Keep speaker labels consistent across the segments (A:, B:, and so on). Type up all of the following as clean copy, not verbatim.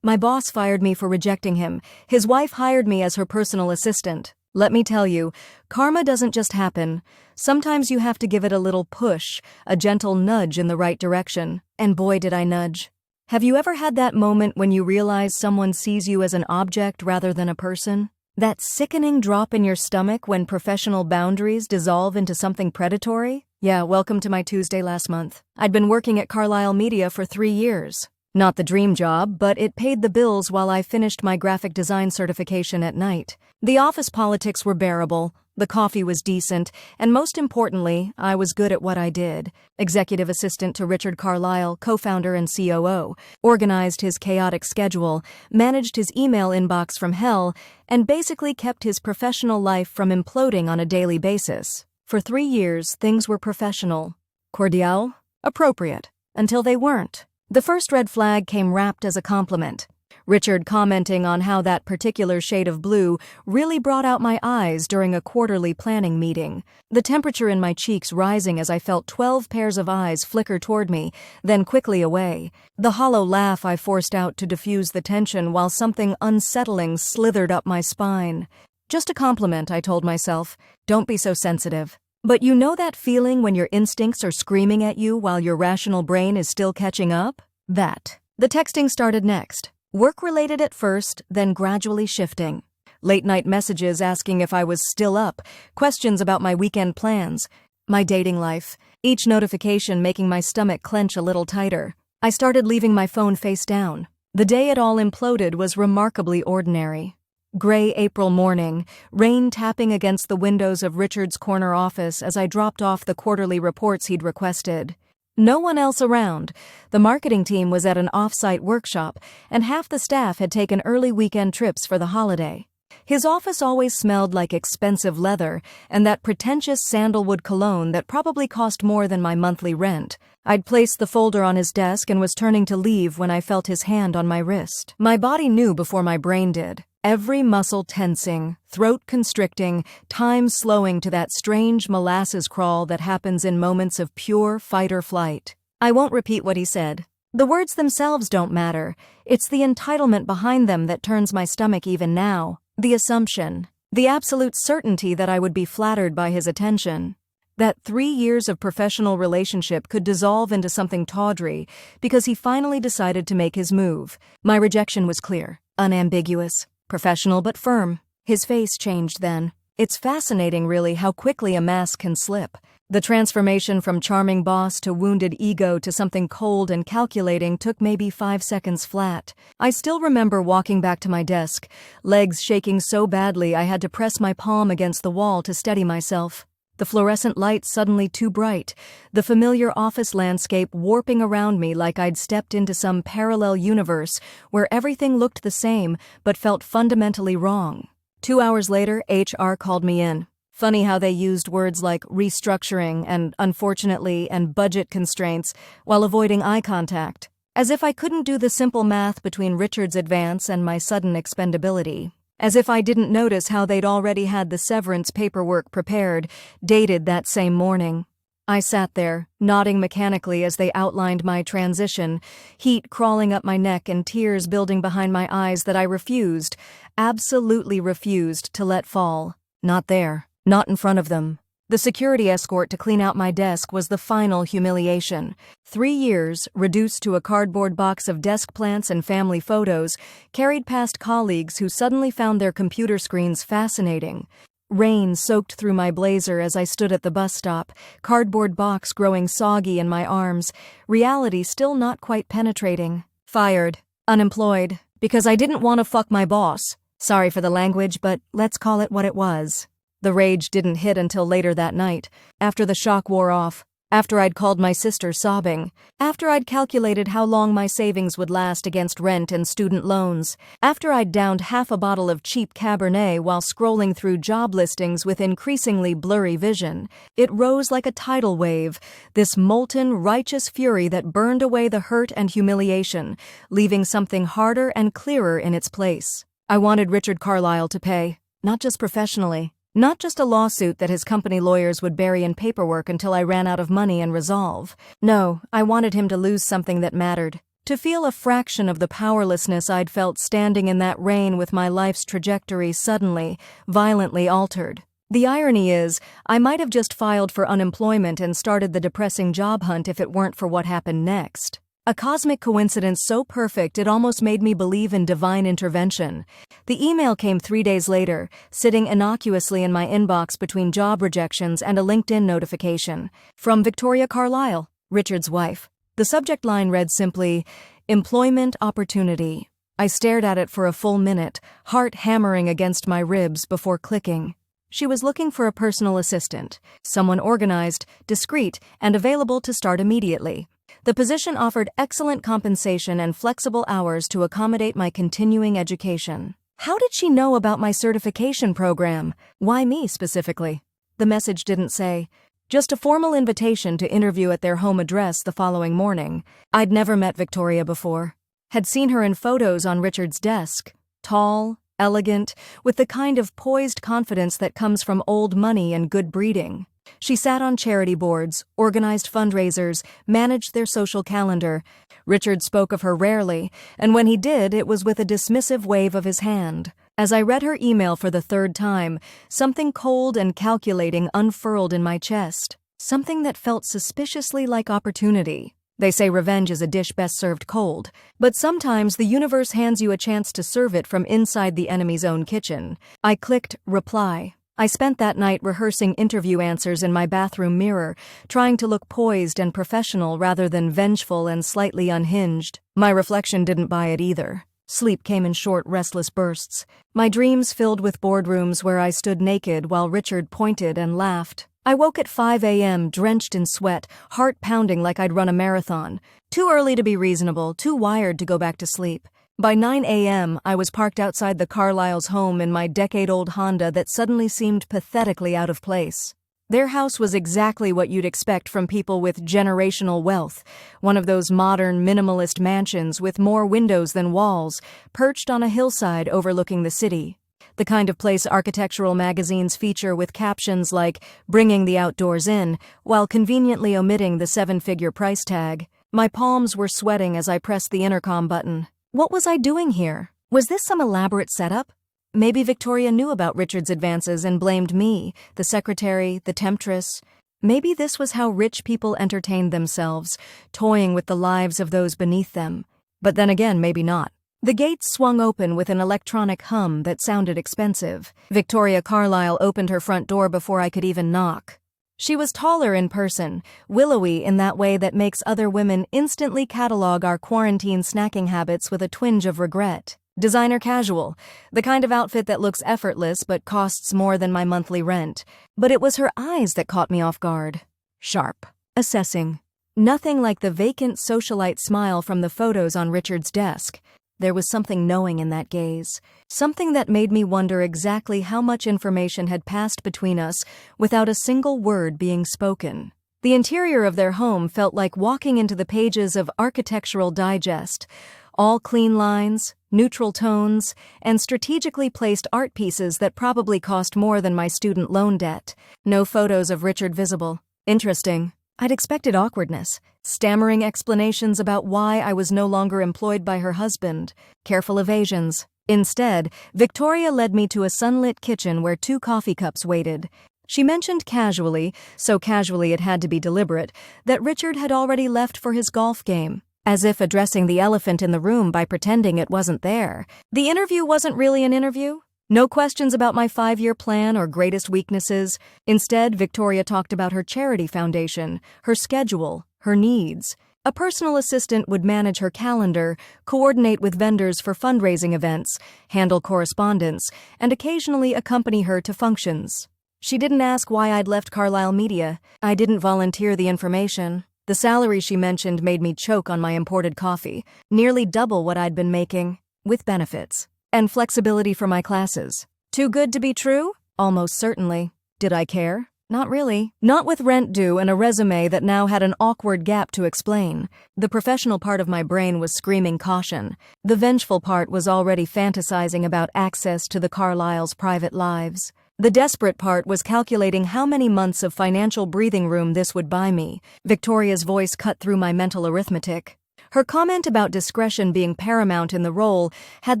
A: My boss fired me for rejecting him. His wife hired me as her personal assistant. Let me tell you, karma doesn't just happen. Sometimes you have to give it a little push, a gentle nudge in the right direction. And boy, did I nudge. Have you ever had that moment when you realize someone sees you as an object rather than a person? That sickening drop in your stomach when professional boundaries dissolve into something predatory? Yeah, welcome to my Tuesday last month. I'd been working at Carlisle Media for 3 years. Not the dream job, but it paid the bills while I finished my graphic design certification at night. The office politics were bearable, the coffee was decent, and most importantly, I was good at what I did. Executive assistant to Richard Carlisle, co-founder and COO, organized his chaotic schedule, managed his email inbox from hell, and basically kept his professional life from imploding on a daily basis. For 3 years, things were professional, cordial, appropriate, until they weren't. The first red flag came wrapped as a compliment. Richard commenting on how that particular shade of blue really brought out my eyes during a quarterly planning meeting. The temperature in my cheeks rising as I felt 12 pairs of eyes flicker toward me, then quickly away. The hollow laugh I forced out to diffuse the tension while something unsettling slithered up my spine. Just a compliment, I told myself. Don't be so sensitive. But you know that feeling when your instincts are screaming at you while your rational brain is still catching up? That. The texting started next. Work-related at first, then gradually shifting. Late-night messages asking if I was still up, questions about my weekend plans, my dating life, each notification making my stomach clench a little tighter. I started leaving my phone face down. The day it all imploded was remarkably ordinary. Gray April morning, rain tapping against the windows of Richard's corner office as I dropped off the quarterly reports he'd requested. No one else around. The marketing team was at an off-site workshop, and half the staff had taken early weekend trips for the holiday. His office always smelled like expensive leather and that pretentious sandalwood cologne that probably cost more than my monthly rent. I'd placed the folder on his desk and was turning to leave when I felt his hand on my wrist. My body knew before my brain did. Every muscle tensing, throat constricting, time slowing to that strange molasses crawl that happens in moments of pure fight or flight. I won't repeat what he said. The words themselves don't matter. It's the entitlement behind them that turns my stomach even now. The assumption. The absolute certainty that I would be flattered by his attention. That 3 years of professional relationship could dissolve into something tawdry because he finally decided to make his move. My rejection was clear, unambiguous. Professional but firm. His face changed then. It's fascinating, really, how quickly a mask can slip. The transformation from charming boss to wounded ego to something cold and calculating took maybe 5 seconds flat. I still remember walking back to my desk, legs shaking so badly I had to press my palm against the wall to steady myself. The fluorescent light suddenly too bright, the familiar office landscape warping around me like I'd stepped into some parallel universe where everything looked the same but felt fundamentally wrong. 2 hours later, HR called me in. Funny how they used words like restructuring and unfortunately and budget constraints while avoiding eye contact, as if I couldn't do the simple math between Richard's advance and my sudden expendability. As if I didn't notice how they'd already had the severance paperwork prepared, dated that same morning. I sat there, nodding mechanically as they outlined my transition, heat crawling up my neck and tears building behind my eyes that I refused, absolutely refused to let fall. Not there, not in front of them. The security escort to clean out my desk was the final humiliation. 3 years, reduced to a cardboard box of desk plants and family photos, carried past colleagues who suddenly found their computer screens fascinating. Rain soaked through my blazer as I stood at the bus stop, cardboard box growing soggy in my arms, reality still not quite penetrating. Fired. Unemployed. Because I didn't want to fuck my boss. Sorry for the language, but let's call it what it was. The rage didn't hit until later that night, after the shock wore off, after I'd called my sister sobbing, after I'd calculated how long my savings would last against rent and student loans, after I'd downed half a bottle of cheap Cabernet while scrolling through job listings with increasingly blurry vision. It rose like a tidal wave, this molten, righteous fury that burned away the hurt and humiliation, leaving something harder and clearer in its place. I wanted Richard Carlisle to pay, not just professionally. Not just a lawsuit that his company lawyers would bury in paperwork until I ran out of money and resolve. No, I wanted him to lose something that mattered. To feel a fraction of the powerlessness I'd felt standing in that rain with my life's trajectory suddenly, violently altered. The irony is, I might have just filed for unemployment and started the depressing job hunt if it weren't for what happened next. A cosmic coincidence so perfect it almost made me believe in divine intervention. The email came 3 days later, sitting innocuously in my inbox between job rejections and a LinkedIn notification. From Victoria Carlisle, Richard's wife. The subject line read simply, "Employment Opportunity." I stared at it for a full minute, heart hammering against my ribs before clicking. She was looking for a personal assistant, someone organized, discreet, and available to start immediately. The position offered excellent compensation and flexible hours to accommodate my continuing education. How did she know about my certification program? Why me specifically? The message didn't say. Just a formal invitation to interview at their home address the following morning. I'd never met Victoria before. Had seen her in photos on Richard's desk. Tall, elegant, with the kind of poised confidence that comes from old money and good breeding. She sat on charity boards, organized fundraisers, managed their social calendar. Richard spoke of her rarely, and when he did, it was with a dismissive wave of his hand. As I read her email for the third time, something cold and calculating unfurled in my chest. Something that felt suspiciously like opportunity. They say revenge is a dish best served cold, but sometimes the universe hands you a chance to serve it from inside the enemy's own kitchen. I clicked reply. I spent that night rehearsing interview answers in my bathroom mirror, trying to look poised and professional rather than vengeful and slightly unhinged. My reflection didn't buy it either. Sleep came in short, restless bursts. My dreams filled with boardrooms where I stood naked while Richard pointed and laughed. I woke at 5 a.m., drenched in sweat, heart pounding like I'd run a marathon. Too early to be reasonable, too wired to go back to sleep. By 9 a.m., I was parked outside the Carlisle's home in my decade-old Honda that suddenly seemed pathetically out of place. Their house was exactly what you'd expect from people with generational wealth, one of those modern, minimalist mansions with more windows than walls, perched on a hillside overlooking the city. The kind of place architectural magazines feature with captions like, "Bringing the outdoors in," while conveniently omitting the 7-figure price tag. My palms were sweating as I pressed the intercom button. What was I doing here? Was this some elaborate setup? Maybe Victoria knew about Richard's advances and blamed me, the secretary, the temptress. Maybe this was how rich people entertained themselves, toying with the lives of those beneath them. But then again, maybe not. The gates swung open with an electronic hum that sounded expensive. Victoria Carlisle opened her front door before I could even knock. She was taller in person, willowy in that way that makes other women instantly catalog our quarantine snacking habits with a twinge of regret. Designer casual, the kind of outfit that looks effortless but costs more than my monthly rent. But it was her eyes that caught me off guard. Sharp. Assessing. Nothing like the vacant socialite smile from the photos on Richard's desk. There was something knowing in that gaze, something that made me wonder exactly how much information had passed between us without a single word being spoken. The interior of their home felt like walking into the pages of Architectural Digest, all clean lines, neutral tones, and strategically placed art pieces that probably cost more than my student loan debt. No photos of Richard visible. Interesting. I'd expected awkwardness, stammering explanations about why I was no longer employed by her husband, careful evasions. Instead, Victoria led me to a sunlit kitchen where 2 coffee cups waited. She mentioned casually, so casually it had to be deliberate, that Richard had already left for his golf game, as if addressing the elephant in the room by pretending it wasn't there. The interview wasn't really an interview. No questions about my 5-year plan or greatest weaknesses. Instead, Victoria talked about her charity foundation, her schedule, her needs. A personal assistant would manage her calendar, coordinate with vendors for fundraising events, handle correspondence, and occasionally accompany her to functions. She didn't ask why I'd left Carlisle Media. I didn't volunteer the information. The salary she mentioned made me choke on my imported coffee, nearly double what I'd been making, with benefits. And flexibility for my classes. Too good to be true? Almost certainly. Did I care? Not really. Not with rent due and a resume that now had an awkward gap to explain. The professional part of my brain was screaming caution. The vengeful part was already fantasizing about access to the Carlisle's private lives. The desperate part was calculating how many months of financial breathing room this would buy me. Victoria's voice cut through my mental arithmetic. Her comment about discretion being paramount in the role had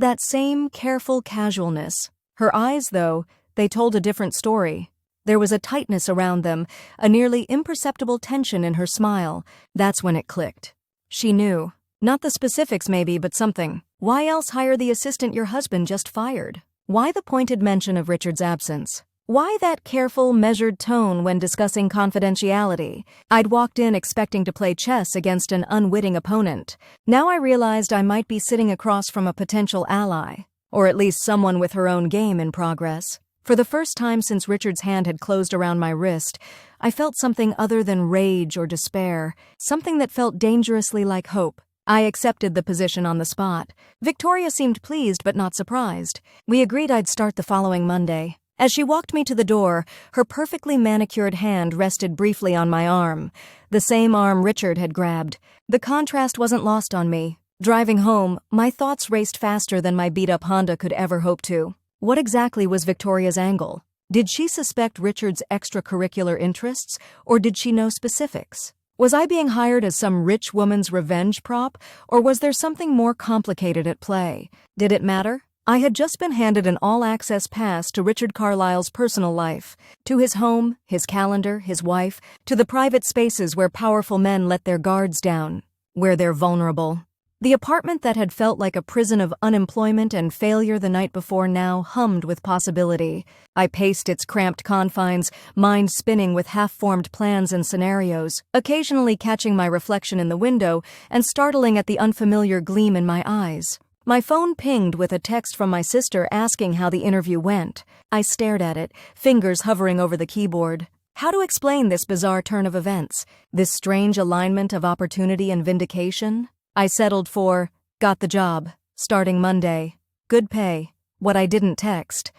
A: that same careful casualness. Her eyes, though, they told a different story. There was a tightness around them, a nearly imperceptible tension in her smile. That's when it clicked. She knew. Not the specifics maybe, but something. Why else hire the assistant your husband just fired? Why the pointed mention of Richard's absence? Why that careful, measured tone when discussing confidentiality? I'd walked in expecting to play chess against an unwitting opponent. Now I realized I might be sitting across from a potential ally, or at least someone with her own game in progress. For the first time since Richard's hand had closed around my wrist, I felt something other than rage or despair, something that felt dangerously like hope. I accepted the position on the spot. Victoria seemed pleased but not surprised. We agreed I'd start the following Monday. As she walked me to the door, her perfectly manicured hand rested briefly on my arm, the same arm Richard had grabbed. The contrast wasn't lost on me. Driving home, my thoughts raced faster than my beat-up Honda could ever hope to. What exactly was Victoria's angle? Did she suspect Richard's extracurricular interests, or did she know specifics? Was I being hired as some rich woman's revenge prop, or was there something more complicated at play? Did it matter? I had just been handed an all-access pass to Richard Carlisle's personal life, to his home, his calendar, his wife, to the private spaces where powerful men let their guards down, where they're vulnerable. The apartment that had felt like a prison of unemployment and failure the night before now hummed with possibility. I paced its cramped confines, mind spinning with half-formed plans and scenarios, occasionally catching my reflection in the window and startling at the unfamiliar gleam in my eyes. My phone pinged with a text from my sister asking how the interview went. I stared at it, fingers hovering over the keyboard. How to explain this bizarre turn of events, this strange alignment of opportunity and vindication? I settled for, got the job, starting Monday. Good pay. What I didn't text.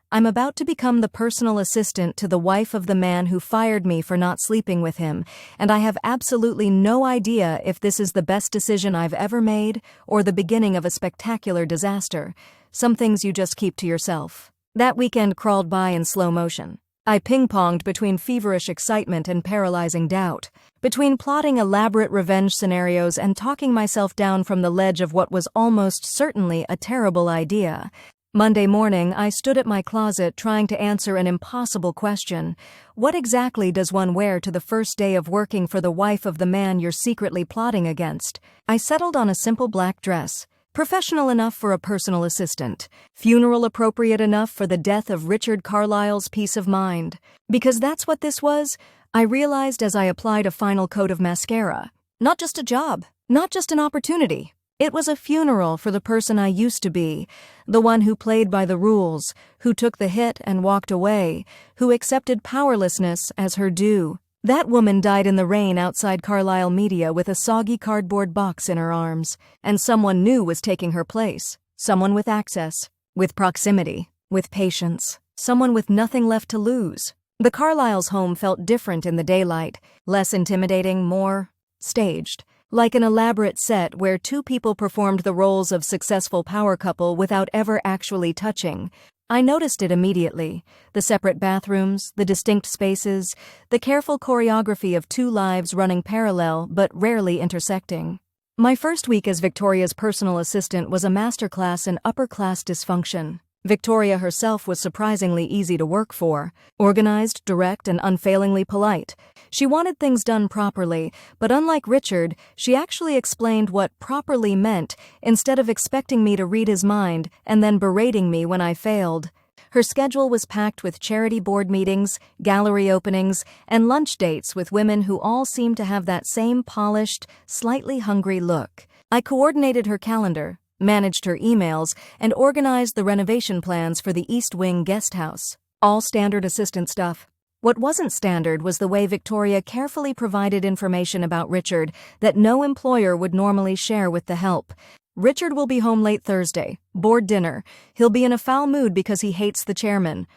A: I'm about to become the personal assistant to the wife of the man who fired me for not sleeping with him, and I have absolutely no idea if this is the best decision I've ever made or the beginning of a spectacular disaster. Some things you just keep to yourself. That weekend crawled by in slow motion. I ping-ponged between feverish excitement and paralyzing doubt, between plotting elaborate revenge scenarios and talking myself down from the ledge of what was almost certainly a terrible idea. Monday morning, I stood at my closet trying to answer an impossible question. What exactly does one wear to the first day of working for the wife of the man you're secretly plotting against? I settled on a simple black dress, professional enough for a personal assistant, funeral appropriate enough for the death of Richard Carlisle's peace of mind. Because that's what this was, I realized as I applied a final coat of mascara. Not just a job, not just an opportunity. It was a funeral for the person I used to be, the one who played by the rules, who took the hit and walked away, who accepted powerlessness as her due. That woman died in the rain outside Carlisle Media with a soggy cardboard box in her arms, and someone new was taking her place. Someone with access, with proximity, with patience, someone with nothing left to lose. The Carlisle's home felt different in the daylight, less intimidating, more staged. Like an elaborate set where two people performed the roles of successful power couple without ever actually touching. I noticed it immediately. The separate bathrooms, the distinct spaces, the careful choreography of two lives running parallel but rarely intersecting. My first week as Victoria's personal assistant was a masterclass in upper-class dysfunction. Victoria herself was surprisingly easy to work for, organized, direct, and unfailingly polite. She wanted things done properly, but unlike Richard, she actually explained what properly meant instead of expecting me to read his mind and then berating me when I failed. Her schedule was packed with charity board meetings, gallery openings, and lunch dates with women who all seemed to have that same polished, slightly hungry look. I coordinated her calendar, managed her emails, and organized the renovation plans for the East Wing guest house. All standard assistant stuff. What wasn't standard was the way Victoria carefully provided information about Richard that no employer would normally share with the help. Richard will be home late Thursday. Board dinner. He'll be in a foul mood because he hates the chairman.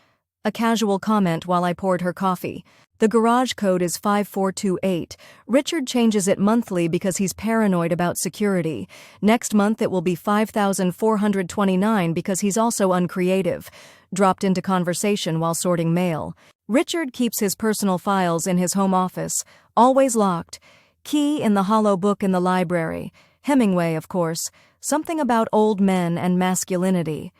A: A casual comment while I poured her coffee. The garage code is 5428. Richard changes it monthly because he's paranoid about security. Next month it will be 5429 because he's also uncreative. Dropped into conversation while sorting mail. Richard keeps his personal files in his home office, always locked. Key in the hollow book in the library. Hemingway, of course. Something about old men and masculinity.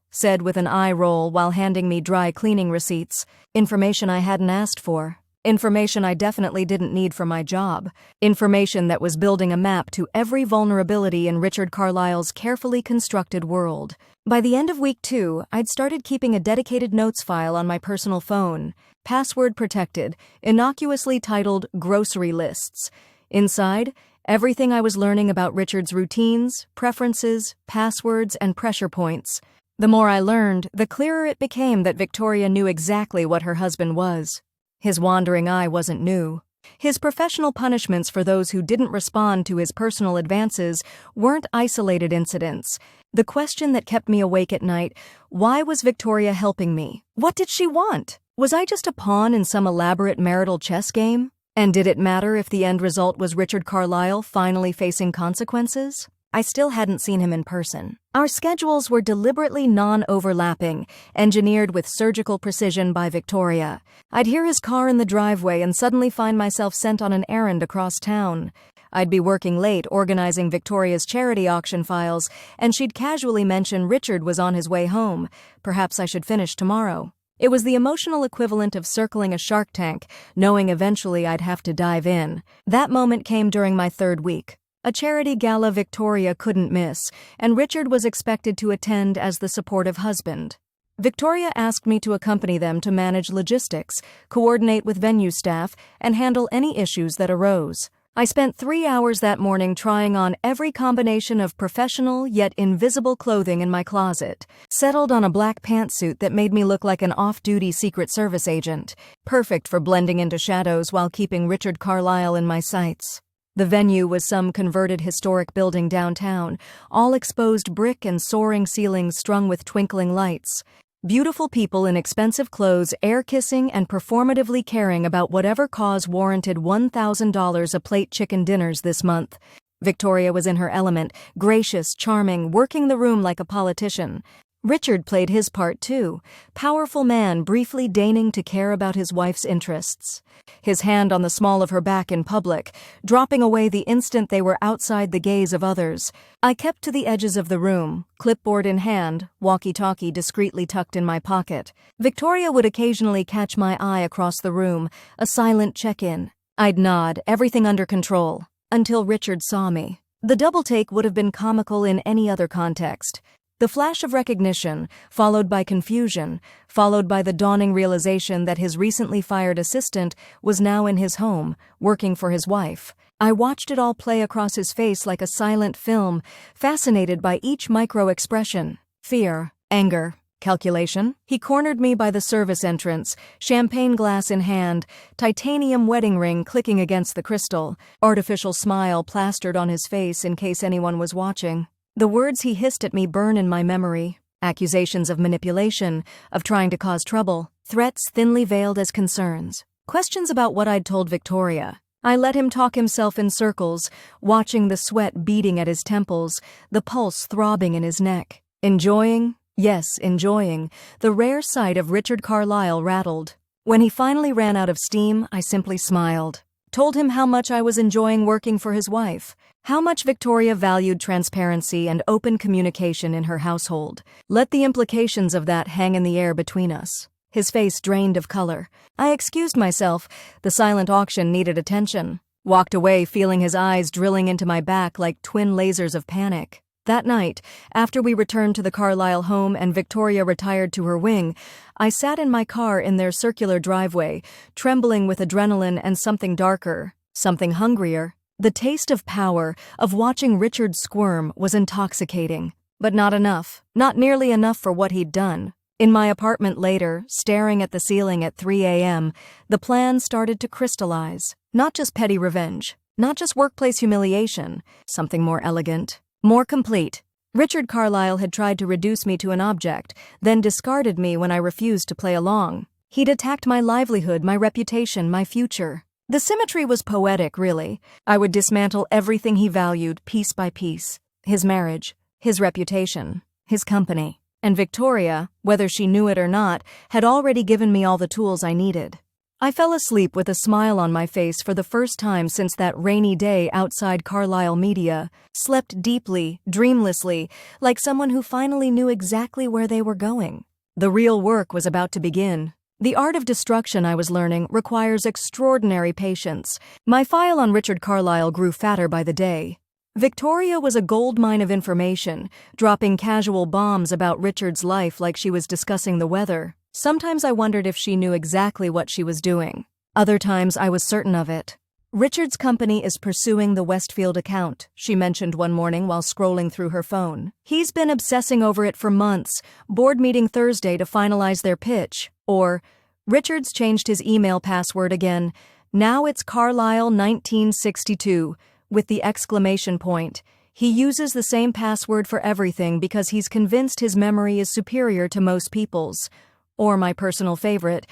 A: Said with an eye roll while handing me dry cleaning receipts. Information I hadn't asked for. Information I definitely didn't need for my job. Information that was building a map to every vulnerability in Richard Carlisle's carefully constructed world. By the end of week 2, I'd started keeping a dedicated notes file on my personal phone. Password protected, innocuously titled Grocery Lists. Inside, everything I was learning about Richard's routines, preferences, passwords, and pressure points. The more I learned, the clearer it became that Victoria knew exactly what her husband was. His wandering eye wasn't new. His professional punishments for those who didn't respond to his personal advances weren't isolated incidents. The question that kept me awake at night, why was Victoria helping me? What did she want? Was I just a pawn in some elaborate marital chess game? And did it matter if the end result was Richard Carlisle finally facing consequences? I still hadn't seen him in person. Our schedules were deliberately non-overlapping, engineered with surgical precision by Victoria. I'd hear his car in the driveway and suddenly find myself sent on an errand across town. I'd be working late organizing Victoria's charity auction files, and she'd casually mention Richard was on his way home. Perhaps I should finish tomorrow. It was the emotional equivalent of circling a shark tank, knowing eventually I'd have to dive in. That moment came during my 3rd week. A charity gala Victoria couldn't miss, and Richard was expected to attend as the supportive husband. Victoria asked me to accompany them to manage logistics, coordinate with venue staff, and handle any issues that arose. I spent 3 hours that morning trying on every combination of professional yet invisible clothing in my closet, settled on a black pantsuit that made me look like an off-duty Secret Service agent, perfect for blending into shadows while keeping Richard Carlisle in my sights. The venue was some converted historic building downtown, all exposed brick and soaring ceilings strung with twinkling lights. Beautiful people in expensive clothes air-kissing and performatively caring about whatever cause warranted $1,000 a plate chicken dinners this month. Victoria was in her element, gracious, charming, working the room like a politician. Richard played his part too, powerful man briefly deigning to care about his wife's interests. His hand on the small of her back in public, dropping away the instant they were outside the gaze of others. I kept to the edges of the room, clipboard in hand, walkie-talkie discreetly tucked in my pocket. Victoria would occasionally catch my eye across the room, a silent check-in. I'd nod, everything under control, until Richard saw me. The double take would have been comical in any other context. The flash of recognition, followed by confusion, followed by the dawning realization that his recently fired assistant was now in his home, working for his wife. I watched it all play across his face like a silent film, fascinated by each micro-expression. Fear, anger, calculation. He cornered me by the service entrance, champagne glass in hand, titanium wedding ring clicking against the crystal, artificial smile plastered on his face in case anyone was watching. The words he hissed at me burn in my memory. Accusations of manipulation, of trying to cause trouble, threats thinly veiled as concerns. Questions about what I'd told Victoria. I let him talk himself in circles, watching the sweat beating at his temples, the pulse throbbing in his neck. Enjoying, yes, enjoying, the rare sight of Richard Carlisle rattled. When he finally ran out of steam, I simply smiled. Told him how much I was enjoying working for his wife, how much Victoria valued transparency and open communication in her household. Let the implications of that hang in the air between us. His face drained of color. I excused myself. The silent auction needed attention. Walked away feeling his eyes drilling into my back like twin lasers of panic. That night, after we returned to the Carlisle home and Victoria retired to her wing, I sat in my car in their circular driveway, trembling with adrenaline and something darker, something hungrier. The taste of power, of watching Richard squirm, was intoxicating. But not enough. Not nearly enough for what he'd done. In my apartment later, staring at the ceiling at 3 a.m., the plan started to crystallize. Not just petty revenge. Not just workplace humiliation. Something more elegant. More complete. Richard Carlisle had tried to reduce me to an object, then discarded me when I refused to play along. He'd attacked my livelihood, my reputation, my future. The symmetry was poetic, really. I would dismantle everything he valued, piece by piece. His marriage, his reputation, his company. And Victoria, whether she knew it or not, had already given me all the tools I needed. I fell asleep with a smile on my face for the first time since that rainy day outside Carlisle Media, slept deeply, dreamlessly, like someone who finally knew exactly where they were going. The real work was about to begin. The art of destruction, I was learning, requires extraordinary patience. My file on Richard Carlisle grew fatter by the day. Victoria was a goldmine of information, dropping casual bombs about Richard's life like she was discussing the weather. Sometimes I wondered if she knew exactly what she was doing. Other times I was certain of it. Richard's company is pursuing the Westfield account, she mentioned one morning while scrolling through her phone. He's been obsessing over it for months, board meeting Thursday to finalize their pitch. Or, Richard's changed his email password again. Now it's Carlisle 1962, with the exclamation point. He uses the same password for everything because he's convinced his memory is superior to most people's. Or my personal favorite,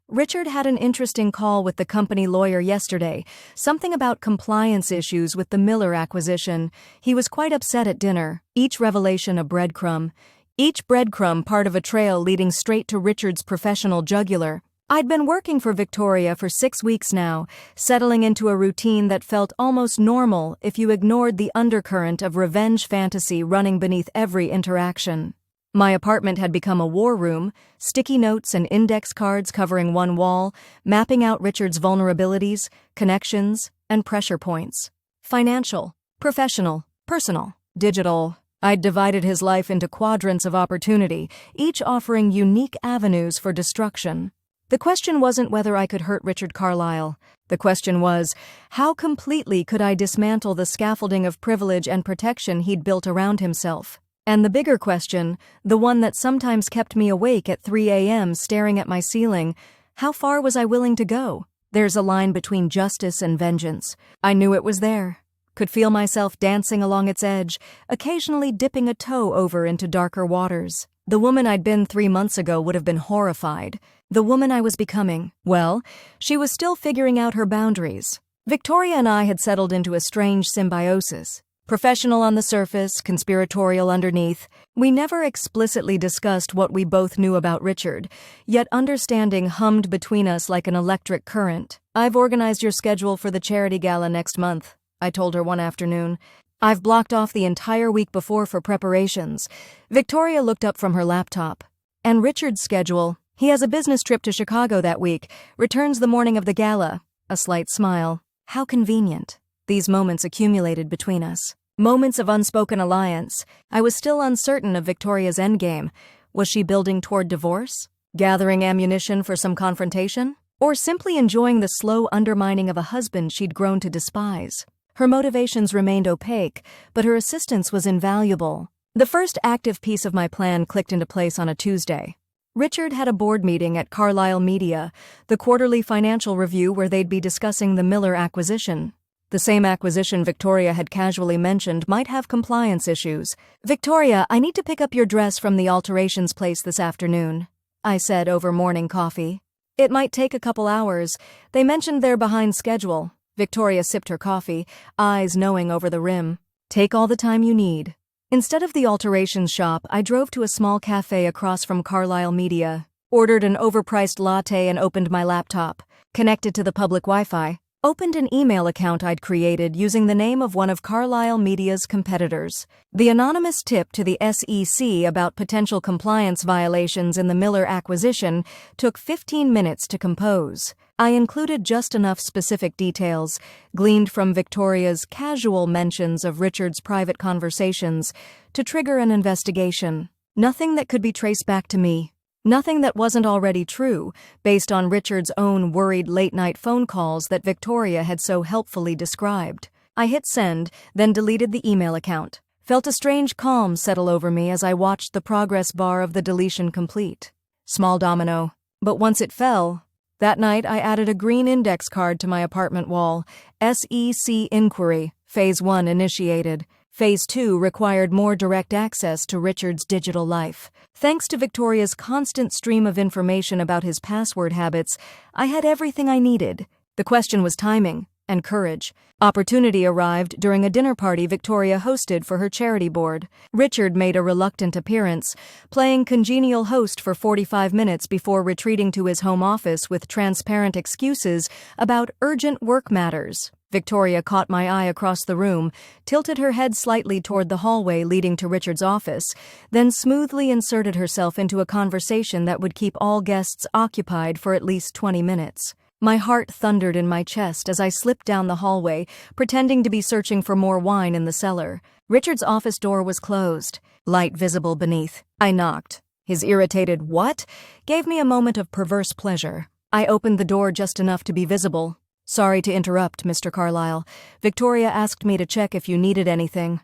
A: Richard had an interesting call with the company lawyer yesterday, something about compliance issues with the Miller acquisition. He was quite upset at dinner, each revelation a breadcrumb. Each breadcrumb part of a trail leading straight to Richard's professional jugular. I'd been working for Victoria for 6 weeks now, settling into a routine that felt almost normal if you ignored the undercurrent of revenge fantasy running beneath every interaction. My apartment had become a war room, sticky notes and index cards covering one wall, mapping out Richard's vulnerabilities, connections, and pressure points. Financial, professional, personal, digital. I'd divided his life into quadrants of opportunity, each offering unique avenues for destruction. The question wasn't whether I could hurt Richard Carlisle. The question was, how completely could I dismantle the scaffolding of privilege and protection he'd built around himself? And the bigger question, the one that sometimes kept me awake at 3 a.m. staring at my ceiling, how far was I willing to go? There's a line between justice and vengeance. I knew it was there. Could feel myself dancing along its edge, occasionally dipping a toe over into darker waters. The woman I'd been 3 months ago would have been horrified. The woman I was becoming, well, she was still figuring out her boundaries. Victoria and I had settled into a strange symbiosis. Professional on the surface, conspiratorial underneath. We never explicitly discussed what we both knew about Richard, yet understanding hummed between us like an electric current. I've organized your schedule for the charity gala next month, I told her one afternoon. I've blocked off the entire week before for preparations. Victoria looked up from her laptop. And Richard's schedule? He has a business trip to Chicago that week, returns the morning of the gala. A slight smile. How convenient. These moments accumulated between us. Moments of unspoken alliance. I was still uncertain of Victoria's endgame. Was she building toward divorce? Gathering ammunition for some confrontation? Or simply enjoying the slow undermining of a husband she'd grown to despise? Her motivations remained opaque, but her assistance was invaluable. The first active piece of my plan clicked into place on a Tuesday. Richard had a board meeting at Carlisle Media, the quarterly financial review where they'd be discussing the Miller acquisition. The same acquisition Victoria had casually mentioned might have compliance issues. Victoria, I need to pick up your dress from the alterations place this afternoon, I said over morning coffee. It might take a couple hours. They mentioned they're behind schedule. Victoria sipped her coffee, eyes knowing over the rim. Take all the time you need. Instead of the alterations shop, I drove to a small cafe across from Carlisle Media, ordered an overpriced latte and opened my laptop. Connected to the public Wi-Fi. Opened an email account I'd created using the name of one of Carlisle Media's competitors. The anonymous tip to the SEC about potential compliance violations in the Miller acquisition took 15 minutes to compose. I included just enough specific details, gleaned from Victoria's casual mentions of Richard's private conversations, to trigger an investigation. Nothing that could be traced back to me. Nothing that wasn't already true, based on Richard's own worried late-night phone calls that Victoria had so helpfully described. I hit send, then deleted the email account. Felt a strange calm settle over me as I watched the progress bar of the deletion complete. Small domino. But once it fell, that night I added a green index card to my apartment wall. SEC inquiry. Phase 1 initiated. Phase 2 required more direct access to Richard's digital life. Thanks to Victoria's constant stream of information about his password habits, I had everything I needed. The question was timing. and courage. Opportunity arrived during a dinner party Victoria hosted for her charity board. Richard made a reluctant appearance, playing congenial host for 45 minutes before retreating to his home office with transparent excuses about urgent work matters. Victoria caught my eye across the room, tilted her head slightly toward the hallway leading to Richard's office, then smoothly inserted herself into a conversation that would keep all guests occupied for at least 20 minutes. My heart thundered in my chest as I slipped down the hallway, pretending to be searching for more wine in the cellar. Richard's office door was closed, light visible beneath. I knocked. His irritated "what?" gave me a moment of perverse pleasure. I opened the door just enough to be visible. "Sorry to interrupt, Mr. Carlyle. Victoria asked me to check if you needed anything."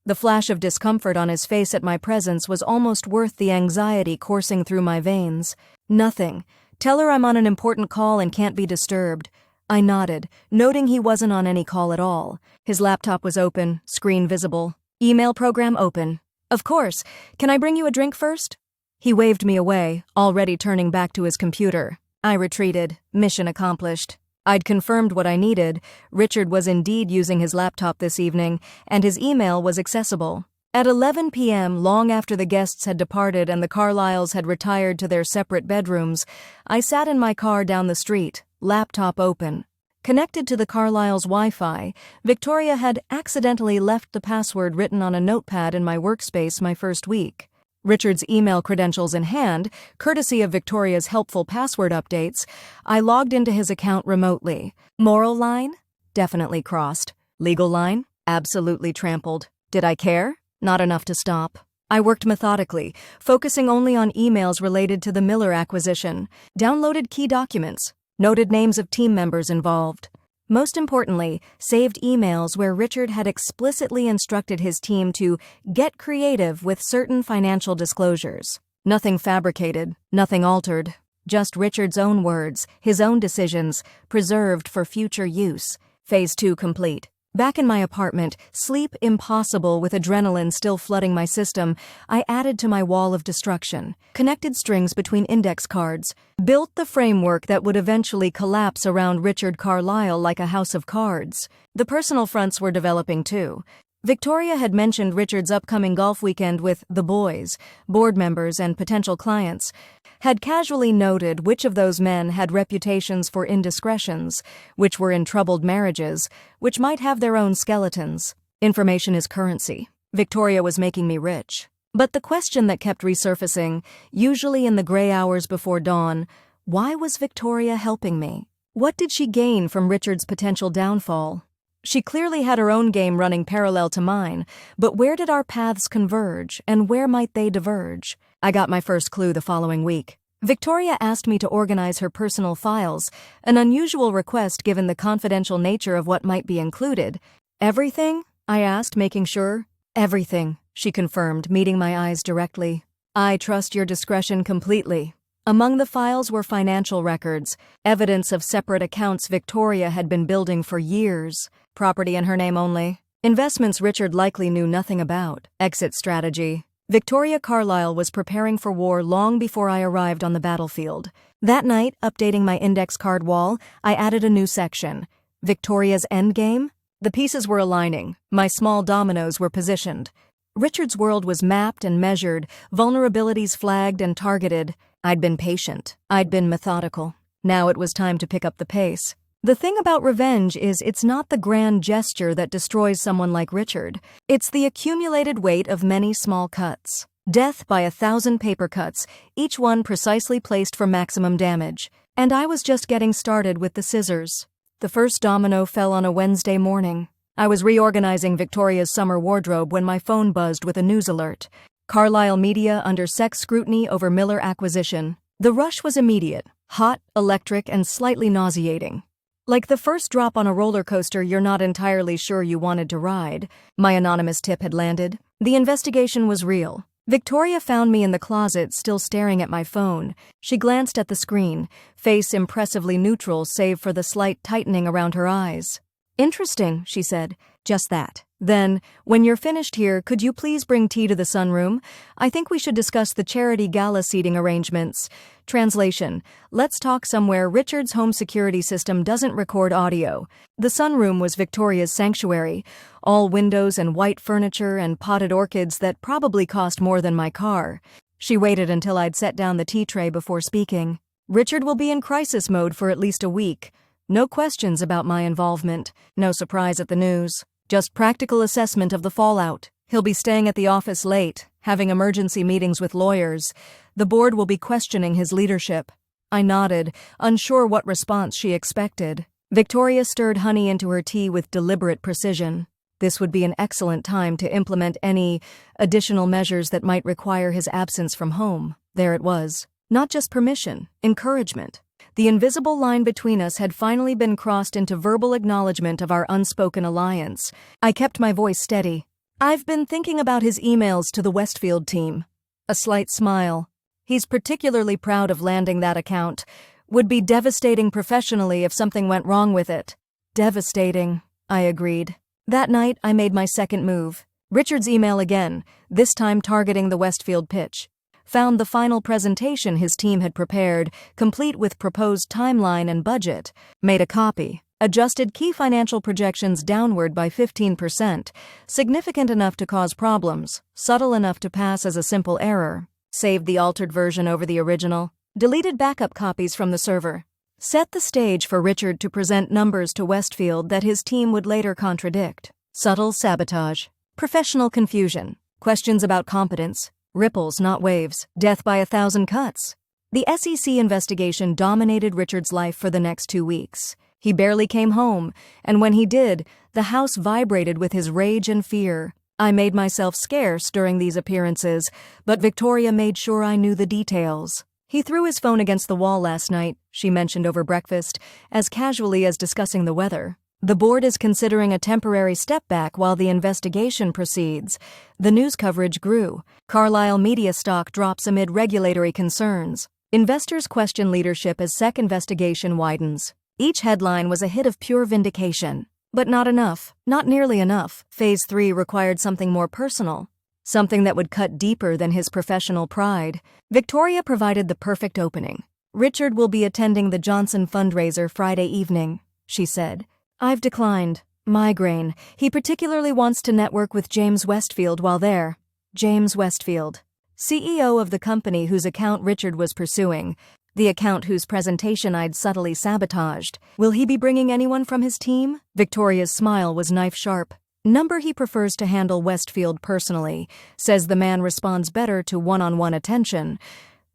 A: The flash of discomfort on his face at my presence was almost worth the anxiety coursing through my veins. "Nothing. Tell her I'm on an important call and can't be disturbed." I nodded, noting he wasn't on any call at all. His laptop was open, screen visible. Email program open. "Of course. Can I bring you a drink first?" He waved me away, already turning back to his computer. I retreated, mission accomplished. I'd confirmed what I needed. Richard was indeed using his laptop this evening, and his email was accessible. At 11 p.m., long after the guests had departed and the Carlyles had retired to their separate bedrooms, I sat in my car down the street, laptop open. Connected to the Carlyles' Wi-Fi, Victoria had accidentally left the password written on a notepad in my workspace my first week. Richard's email credentials in hand, courtesy of Victoria's helpful password updates, I logged into his account remotely. Moral line? Definitely crossed. Legal line? Absolutely trampled. Did I care? Not enough to stop. I worked methodically, focusing only on emails related to the Miller acquisition, downloaded key documents, noted names of team members involved. Most importantly, saved emails where Richard had explicitly instructed his team to get creative with certain financial disclosures. Nothing fabricated, nothing altered. Just Richard's own words, his own decisions, preserved for future use. Phase 2 complete. Back in my apartment, sleep impossible with adrenaline still flooding my system, I added to my wall of destruction, connected strings between index cards, built the framework that would eventually collapse around Richard Carlyle like a house of cards. The personal fronts were developing too. Victoria had mentioned Richard's upcoming golf weekend with the boys, board members, and potential clients, had casually noted which of those men had reputations for indiscretions, which were in troubled marriages, which might have their own skeletons. Information is currency. Victoria was making me rich. But the question that kept resurfacing, usually in the gray hours before dawn, why was Victoria helping me? What did she gain from Richard's potential downfall? She clearly had her own game running parallel to mine, but where did our paths converge, and where might they diverge? I got my first clue the following week. Victoria asked me to organize her personal files, an unusual request given the confidential nature of what might be included. "Everything?" I asked, making sure. "Everything," she confirmed, meeting my eyes directly. "I trust your discretion completely." Among the files were financial records, evidence of separate accounts Victoria had been building for years, property in her name only, investments Richard likely knew nothing about, exit strategy. Victoria Carlyle was preparing for war long before I arrived on the battlefield. That night, updating my index card wall, I added a new section. Victoria's endgame? The pieces were aligning. My small dominoes were positioned. Richard's world was mapped and measured, vulnerabilities flagged and targeted. I'd been patient. I'd been methodical. Now it was time to pick up the pace. The thing about revenge is it's not the grand gesture that destroys someone like Richard. It's the accumulated weight of many small cuts. Death by 1,000 paper cuts, each one precisely placed for maximum damage. And I was just getting started with the scissors. The first domino fell on a Wednesday morning. I was reorganizing Victoria's summer wardrobe when my phone buzzed with a news alert. Carlyle Media under sex scrutiny over Miller acquisition. The rush was immediate, hot, electric, and slightly nauseating. Like the first drop on a roller coaster you're not entirely sure you wanted to ride, my anonymous tip had landed. The investigation was real. Victoria found me in the closet, still staring at my phone. She glanced at the screen, face impressively neutral save for the slight tightening around her eyes. "Interesting," she said. "Just that." Then, when you're finished here, could you please bring tea to the sunroom? I think we should discuss the charity gala seating arrangements. Translation: Let's talk somewhere. Richard's home security system doesn't record audio. The sunroom was Victoria's sanctuary. All windows and white furniture and potted orchids that probably cost more than my car. She waited until I'd set down the tea tray before speaking. Richard will be in crisis mode for at least a week. No questions about my involvement. No surprise at the news. Just practical assessment of the fallout. He'll be staying at the office late, having emergency meetings with lawyers. The board will be questioning his leadership. I nodded, unsure what response she expected. Victoria stirred honey into her tea with deliberate precision. This would be an excellent time to implement any additional measures that might require his absence from home. There it was. Not just permission, encouragement. The invisible line between us had finally been crossed into verbal acknowledgement of our unspoken alliance. I kept my voice steady. I've been thinking about his emails to the Westfield team. A slight smile. He's particularly proud of landing that account. Would be devastating professionally if something went wrong with it. Devastating, I agreed. That night, I made my second move. Richard's email again, this time targeting the Westfield pitch. Found the final presentation his team had prepared, complete with proposed timeline and budget. Made a copy. Adjusted key financial projections downward by 15%, significant enough to cause problems, subtle enough to pass as a simple error. Saved the altered version over the original. Deleted backup copies from the server. Set the stage for Richard to present numbers to Westfield that his team would later contradict. Subtle sabotage. Professional confusion. Questions about competence. Ripples, not waves. Death by 1,000 cuts. The SEC investigation dominated Richard's life for the next 2 weeks. He barely came home, and when he did, the house vibrated with his rage and fear. I made myself scarce during these appearances, but Victoria made sure I knew the details. He threw his phone against the wall last night, she mentioned over breakfast, as casually as discussing the weather. The board is considering a temporary step back while the investigation proceeds. The news coverage grew. Carlyle media stock drops amid regulatory concerns. Investors question leadership as SEC investigation widens. Each headline was a hit of pure vindication. But not enough. Not nearly enough. Phase 3 required something more personal. Something that would cut deeper than his professional pride. Victoria provided the perfect opening. Richard will be attending the Johnson fundraiser Friday evening, she said. I've declined. Migraine. He particularly wants to network with James Westfield while there. James Westfield, CEO of the company whose account Richard was pursuing. The account whose presentation I'd subtly sabotaged. Will he be bringing anyone from his team? Victoria's smile was knife-sharp. Number he prefers to handle Westfield personally. Says the man responds better to one-on-one attention.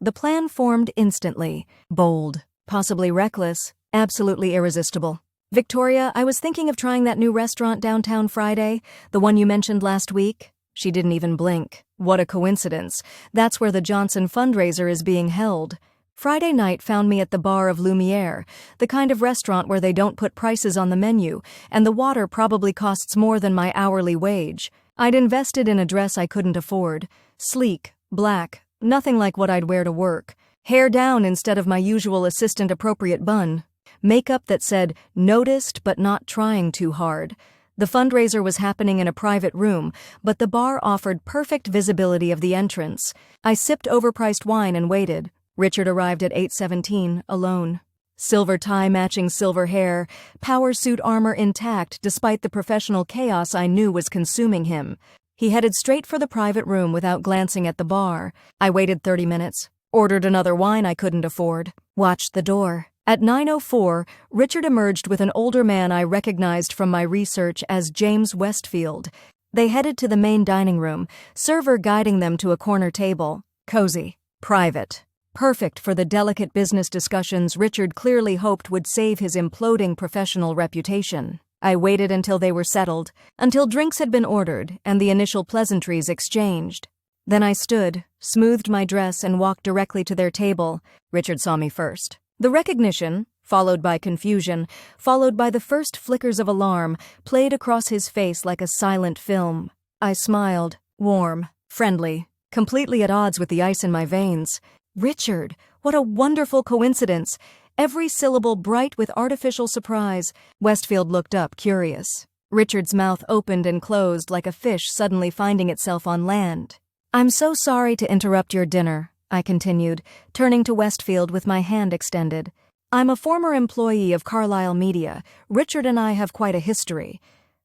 A: The plan formed instantly. Bold. Possibly reckless. Absolutely irresistible. Victoria, I was thinking of trying that new restaurant downtown Friday, the one you mentioned last week. She didn't even blink. What a coincidence. That's where the Johnson fundraiser is being held. Friday night found me at the Bar of Lumiere, the kind of restaurant where they don't put prices on the menu, and the water probably costs more than my hourly wage. I'd invested in a dress I couldn't afford. Sleek, black, nothing like what I'd wear to work. Hair down instead of my usual assistant-appropriate bun. Makeup that said, noticed but not trying too hard. The fundraiser was happening in a private room, but the bar offered perfect visibility of the entrance. I sipped overpriced wine and waited. Richard arrived at 8:17, alone. Silver tie matching silver hair, power suit armor intact despite the professional chaos I knew was consuming him. He headed straight for the private room without glancing at the bar. I waited 30 minutes, ordered another wine I couldn't afford, watched the door. At 9:04, Richard emerged with an older man I recognized from my research as James Westfield. They headed to the main dining room, server guiding them to a corner table. Cozy. Private. Perfect for the delicate business discussions Richard clearly hoped would save his imploding professional reputation. I waited until they were settled, until drinks had been ordered and the initial pleasantries exchanged. Then I stood, smoothed my dress, and walked directly to their table. Richard saw me first. The recognition, followed by confusion, followed by the first flickers of alarm, played across his face like a silent film. I smiled, warm, friendly, completely at odds with the ice in my veins. Richard, what a wonderful coincidence! Every syllable bright with artificial surprise. Westfield looked up, curious. Richard's mouth opened and closed like a fish suddenly finding itself on land. "I'm so sorry to interrupt your dinner," I continued, turning to Westfield with my hand extended. "I'm a former employee of Carlyle Media. Richard and I have quite a history."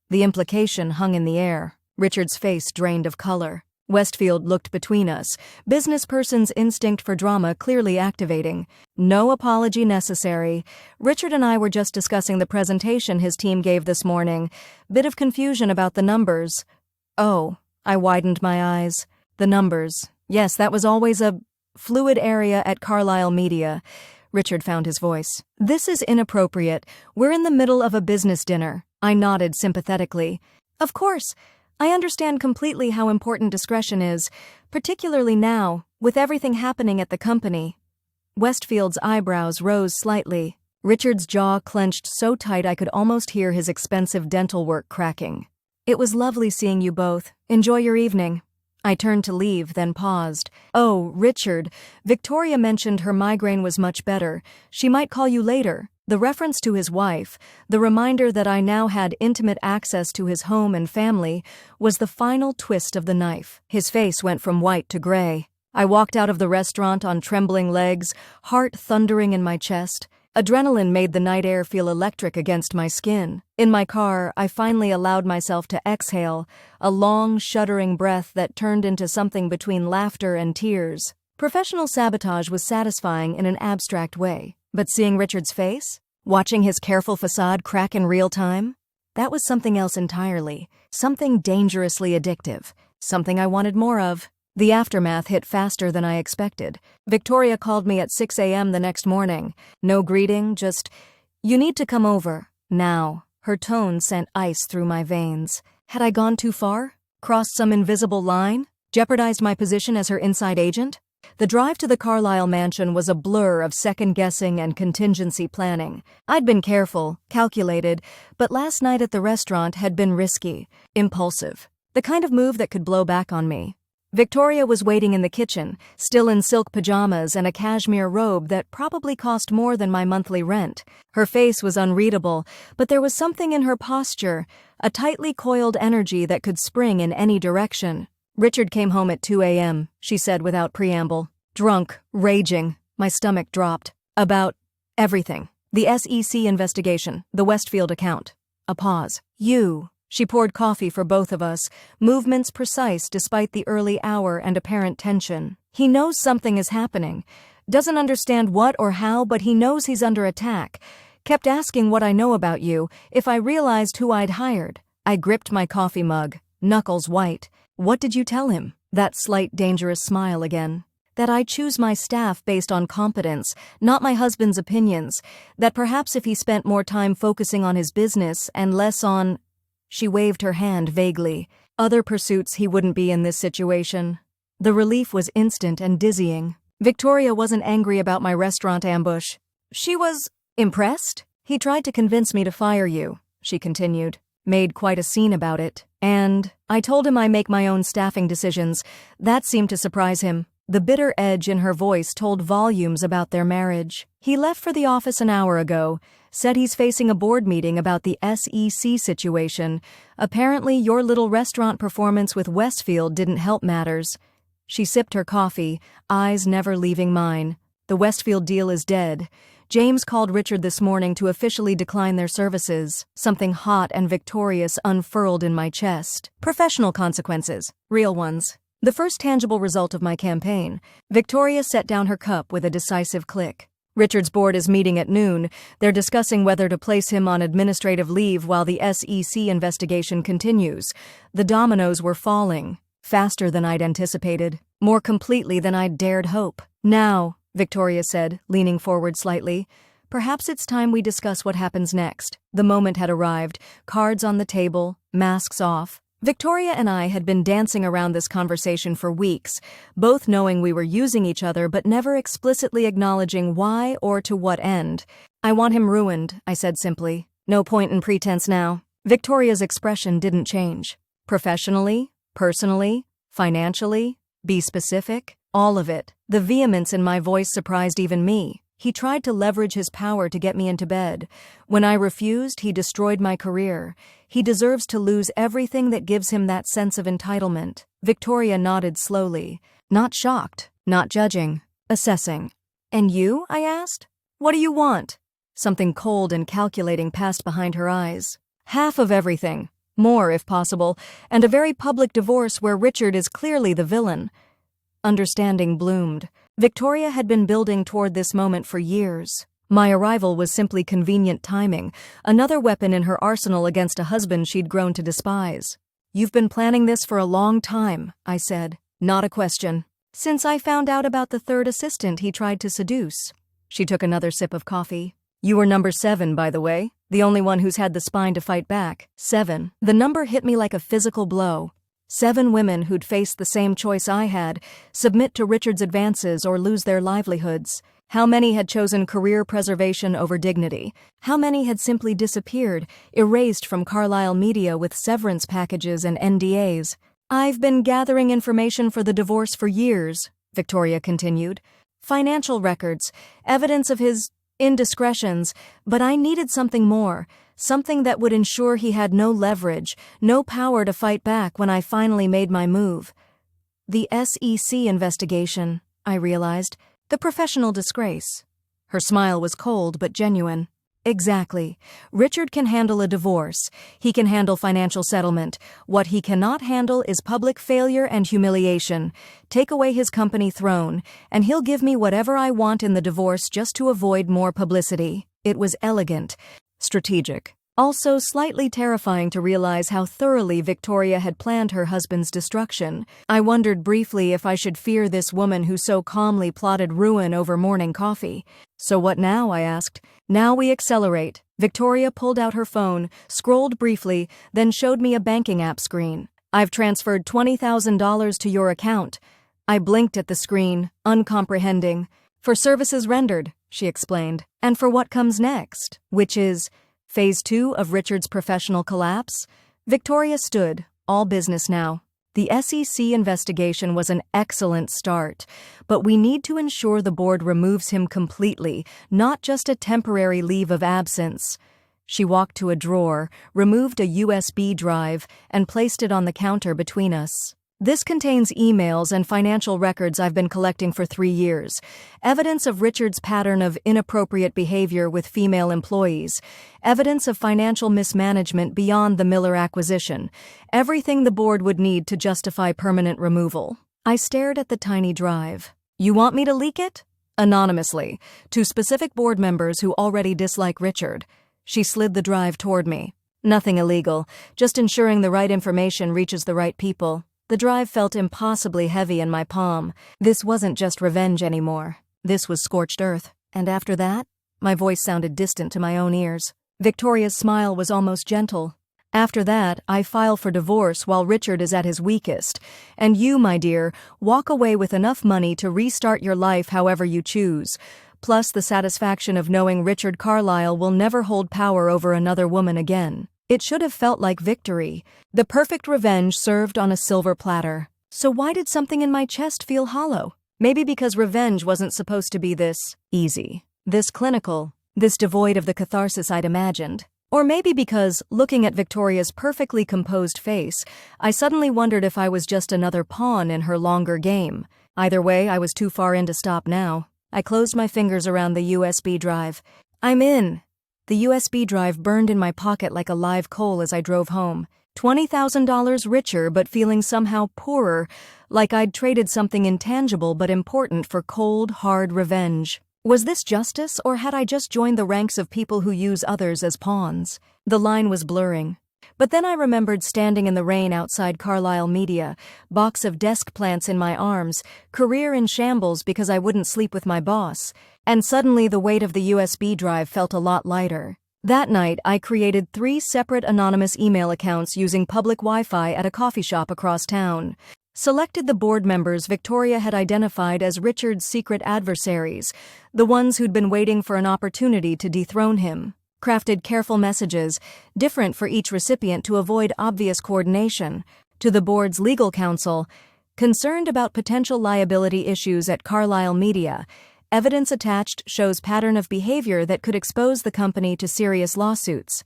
A: The implication hung in the air. Richard's face drained of color. Westfield looked between us, business person's instinct for drama clearly activating. "No apology necessary. Richard and I were just discussing the presentation his team gave this morning. Bit of confusion about the numbers." "Oh," I widened my eyes. "The numbers. Yes, that was always a fluid area at Carlyle Media." Richard found his voice. "This is inappropriate. We're in the middle of a business dinner." I nodded sympathetically. "Of course. I understand completely how important discretion is, particularly now, with everything happening at the company." Westfield's eyebrows rose slightly. Richard's jaw clenched so tight I could almost hear his expensive dental work cracking. "It was lovely seeing you both. Enjoy your evening." I turned to leave, then paused. "Oh, Richard, Victoria mentioned her migraine was much better. She might call you later." The reference to his wife, the reminder that I now had intimate access to his home and family, was the final twist of the knife. His face went from white to gray. I walked out of the restaurant on trembling legs, heart thundering in my chest. Adrenaline made the night air feel electric against my skin. In my car, I finally allowed myself to exhale, a long, shuddering breath that turned into something between laughter and tears. Professional sabotage was satisfying in an abstract way. But seeing Richard's face, watching his careful facade crack in real time, that was something else entirely, something dangerously addictive, something I wanted more of. The aftermath hit faster than I expected. Victoria called me at 6 a.m. the next morning. No greeting, just, "You need to come over, now." Her tone sent ice through my veins. Had I gone too far? Crossed some invisible line? Jeopardized my position as her inside agent? The drive to the Carlyle mansion was a blur of second-guessing and contingency planning. I'd been careful, calculated, but last night at the restaurant had been risky, impulsive, the kind of move that could blow back on me. Victoria was waiting in the kitchen, still in silk pajamas and a cashmere robe that probably cost more than my monthly rent. Her face was unreadable, but there was something in her posture, a tightly coiled energy that could spring in any direction. "Richard came home at 2 a.m., she said without preamble. Drunk, raging. My stomach dropped. About everything. The SEC investigation, the Westfield account." A pause. "You." She poured coffee for both of us, movements precise despite the early hour and apparent tension. "He knows something is happening. Doesn't understand what or how, but he knows he's under attack. Kept asking what I know about you, if I realized who I'd hired." I gripped my coffee mug, knuckles white. "What did you tell him?" That slight dangerous smile again. "That I choose my staff based on competence, not my husband's opinions. That perhaps if he spent more time focusing on his business and less on—" She waved her hand vaguely. "Other pursuits, he wouldn't be in this situation." The relief was instant and dizzying. Victoria wasn't angry about my restaurant ambush. She was impressed. "He tried to convince me to fire you," she continued. "Made quite a scene about it. And I told him I make my own staffing decisions. That seemed to surprise him." The bitter edge in her voice told volumes about their marriage. "He left for the office an hour ago. Said he's facing a board meeting about the SEC situation. Apparently your little restaurant performance with Westfield didn't help matters." She sipped her coffee, eyes never leaving mine. "The Westfield deal is dead. James called Richard this morning to officially decline their services." Something hot and victorious unfurled in my chest. Professional consequences. Real ones. The first tangible result of my campaign. Victoria set down her cup with a decisive click. "Richard's board is meeting at noon. They're discussing whether to place him on administrative leave while the SEC investigation continues." The dominoes were falling. Faster than I'd anticipated. More completely than I'd dared hope. "Now," Victoria said, leaning forward slightly, "perhaps it's time we discuss what happens next." The moment had arrived, cards on the table, masks off. Victoria and I had been dancing around this conversation for weeks, both knowing we were using each other but never explicitly acknowledging why or to what end. "I want him ruined," I said simply. "No point in pretense now." Victoria's expression didn't change. "Professionally, personally, financially, be specific, all of it." The vehemence in my voice surprised even me. He tried to leverage his power to get me into bed. When I refused, he destroyed my career. He deserves to lose everything that gives him that sense of entitlement. Victoria nodded slowly, not shocked, not judging, assessing. And you? I asked. What do you want? Something cold and calculating passed behind her eyes. Half of everything. More, if possible, and a very public divorce where Richard is clearly the villain. Understanding bloomed. Victoria had been building toward this moment for years. My arrival was simply convenient timing, another weapon in her arsenal against a husband she'd grown to despise. You've been planning this for a long time, I said. Not a question. Since I found out about the third assistant he tried to seduce. She took another sip of coffee. You were number 7, by the way. The only one who's had the spine to fight back. 7. The number hit me like a physical blow. 7 women who'd faced the same choice I had, submit to Richard's advances or lose their livelihoods. How many had chosen career preservation over dignity? How many had simply disappeared, erased from Carlyle Media with severance packages and NDAs? I've been gathering information for the divorce for years, Victoria continued. Financial records, evidence of his indiscretions, but I needed something more, something that would ensure he had no leverage, no power to fight back when I finally made my move. The SEC investigation, I realized, the professional disgrace. Her smile was cold but genuine. Exactly. Richard can handle a divorce. He can handle financial settlement. What he cannot handle is public failure and humiliation. Take away his company throne, and he'll give me whatever I want in the divorce just to avoid more publicity. It was elegant, strategic. Also slightly terrifying to realize how thoroughly Victoria had planned her husband's destruction. I wondered briefly if I should fear this woman who so calmly plotted ruin over morning coffee. So what now? I asked. Now we accelerate. Victoria pulled out her phone, scrolled briefly, then showed me a banking app screen. I've transferred $20,000 to your account. I blinked at the screen, uncomprehending. For services rendered, she explained. And for what comes next, which is Phase 2 of Richard's professional collapse? Victoria stood, all business now. The SEC investigation was an excellent start, but we need to ensure the board removes him completely, not just a temporary leave of absence. She walked to a drawer, removed a USB drive, and placed it on the counter between us. This contains emails and financial records I've been collecting for 3 years, evidence of Richard's pattern of inappropriate behavior with female employees, evidence of financial mismanagement beyond the Miller acquisition, everything the board would need to justify permanent removal. I stared at the tiny drive. You want me to leak it? Anonymously, to specific board members who already dislike Richard. She slid the drive toward me. Nothing illegal, just ensuring the right information reaches the right people. The drive felt impossibly heavy in my palm. This wasn't just revenge anymore. This was scorched earth. And after that? My voice sounded distant to my own ears. Victoria's smile was almost gentle. After that, I file for divorce while Richard is at his weakest. And you, my dear, walk away with enough money to restart your life however you choose. Plus the satisfaction of knowing Richard Carlyle will never hold power over another woman again. It should have felt like victory, the perfect revenge served on a silver platter. So why did something in my chest feel hollow? Maybe because revenge wasn't supposed to be this easy, this clinical, this devoid of the catharsis I'd imagined. Or maybe because, looking at Victoria's perfectly composed face, I suddenly wondered if I was just another pawn in her longer game. Either way, I was too far in to stop now. I closed my fingers around the USB drive. I'm in. The USB drive burned in my pocket like a live coal as I drove home. $20,000 richer but feeling somehow poorer, like I'd traded something intangible but important for cold, hard revenge. Was this justice, or had I just joined the ranks of people who use others as pawns? The line was blurring. But then I remembered standing in the rain outside Carlyle Media, box of desk plants in my arms, career in shambles because I wouldn't sleep with my boss, and suddenly the weight of the USB drive felt a lot lighter. That night, I created 3 separate anonymous email accounts using public Wi-Fi at a coffee shop across town. Selected the board members Victoria had identified as Richard's secret adversaries, the ones who'd been waiting for an opportunity to dethrone him. Crafted careful messages, different for each recipient to avoid obvious coordination. To the board's legal counsel, concerned about potential liability issues at Carlyle Media, Evidence attached shows pattern of behavior that could expose the company to serious lawsuits.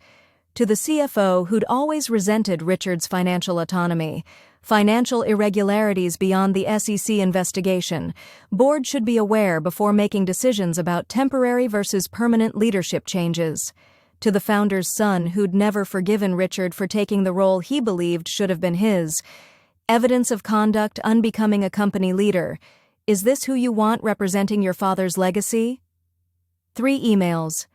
A: To the CFO, who'd always resented Richard's financial autonomy, financial irregularities beyond the SEC investigation, board should be aware before making decisions about temporary versus permanent leadership changes. To the founder's son, who'd never forgiven Richard for taking the role he believed should have been his, evidence of conduct unbecoming a company leader. Is this who you want representing your father's legacy? 3 emails.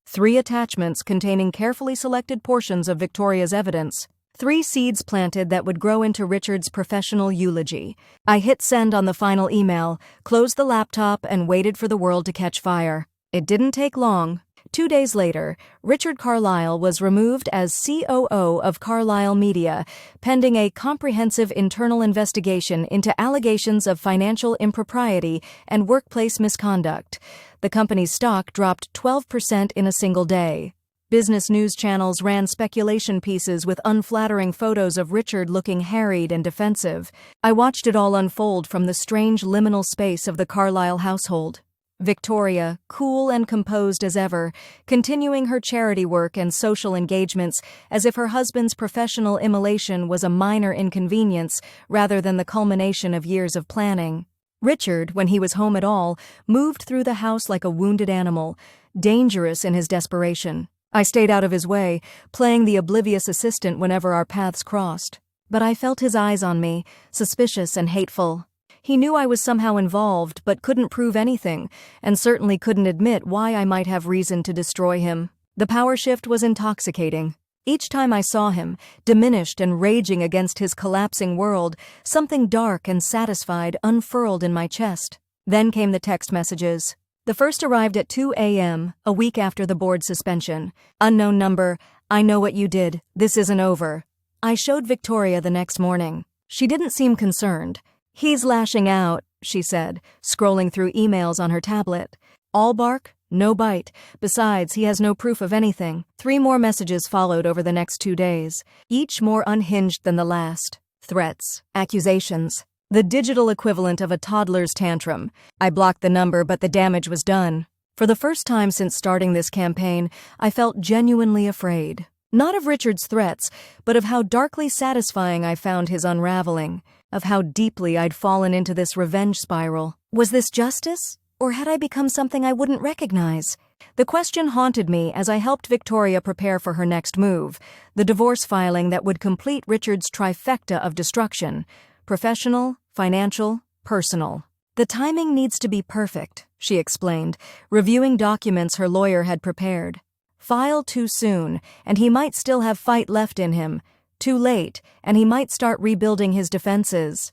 A: 3 attachments containing carefully selected portions of Victoria's evidence. 3 seeds planted that would grow into Richard's professional eulogy. I hit send on the final email, closed the laptop, and waited for the world to catch fire. It didn't take long. 2 days later, Richard Carlisle was removed as COO of Carlisle Media, pending a comprehensive internal investigation into allegations of financial impropriety and workplace misconduct. The company's stock dropped 12% in a single day. Business news channels ran speculation pieces with unflattering photos of Richard looking harried and defensive. I watched it all unfold from the strange liminal space of the Carlisle household. Victoria, cool and composed as ever, continuing her charity work and social engagements as if her husband's professional immolation was a minor inconvenience rather than the culmination of years of planning. Richard, when he was home at all, moved through the house like a wounded animal, dangerous in his desperation. I stayed out of his way, playing the oblivious assistant whenever our paths crossed. But I felt his eyes on me, suspicious and hateful. He knew I was somehow involved, but couldn't prove anything, and certainly couldn't admit why I might have reason to destroy him. The power shift was intoxicating. Each time I saw him, diminished and raging against his collapsing world, something dark and satisfied unfurled in my chest. Then came the text messages. The first arrived at 2 a.m., a week after the board suspension. Unknown number, I know what you did, this isn't over. I showed Victoria the next morning. She didn't seem concerned. He's lashing out, she said, scrolling through emails on her tablet. All bark, no bite. Besides, he has no proof of anything. 3 more messages followed over the next 2 days, each more unhinged than the last. Threats, accusations, the digital equivalent of a toddler's tantrum. I blocked the number, but the damage was done. For the first time since starting this campaign, I felt genuinely afraid. Not of Richard's threats, but of how darkly satisfying I found his unraveling, of how deeply I'd fallen into this revenge spiral. Was this justice, or had I become something I wouldn't recognize? The question haunted me as I helped Victoria prepare for her next move, the divorce filing that would complete Richard's trifecta of destruction: professional, financial, personal. The timing needs to be perfect, she explained, reviewing documents her lawyer had prepared. File too soon, and he might still have fight left in him. Too late, and he might start rebuilding his defenses.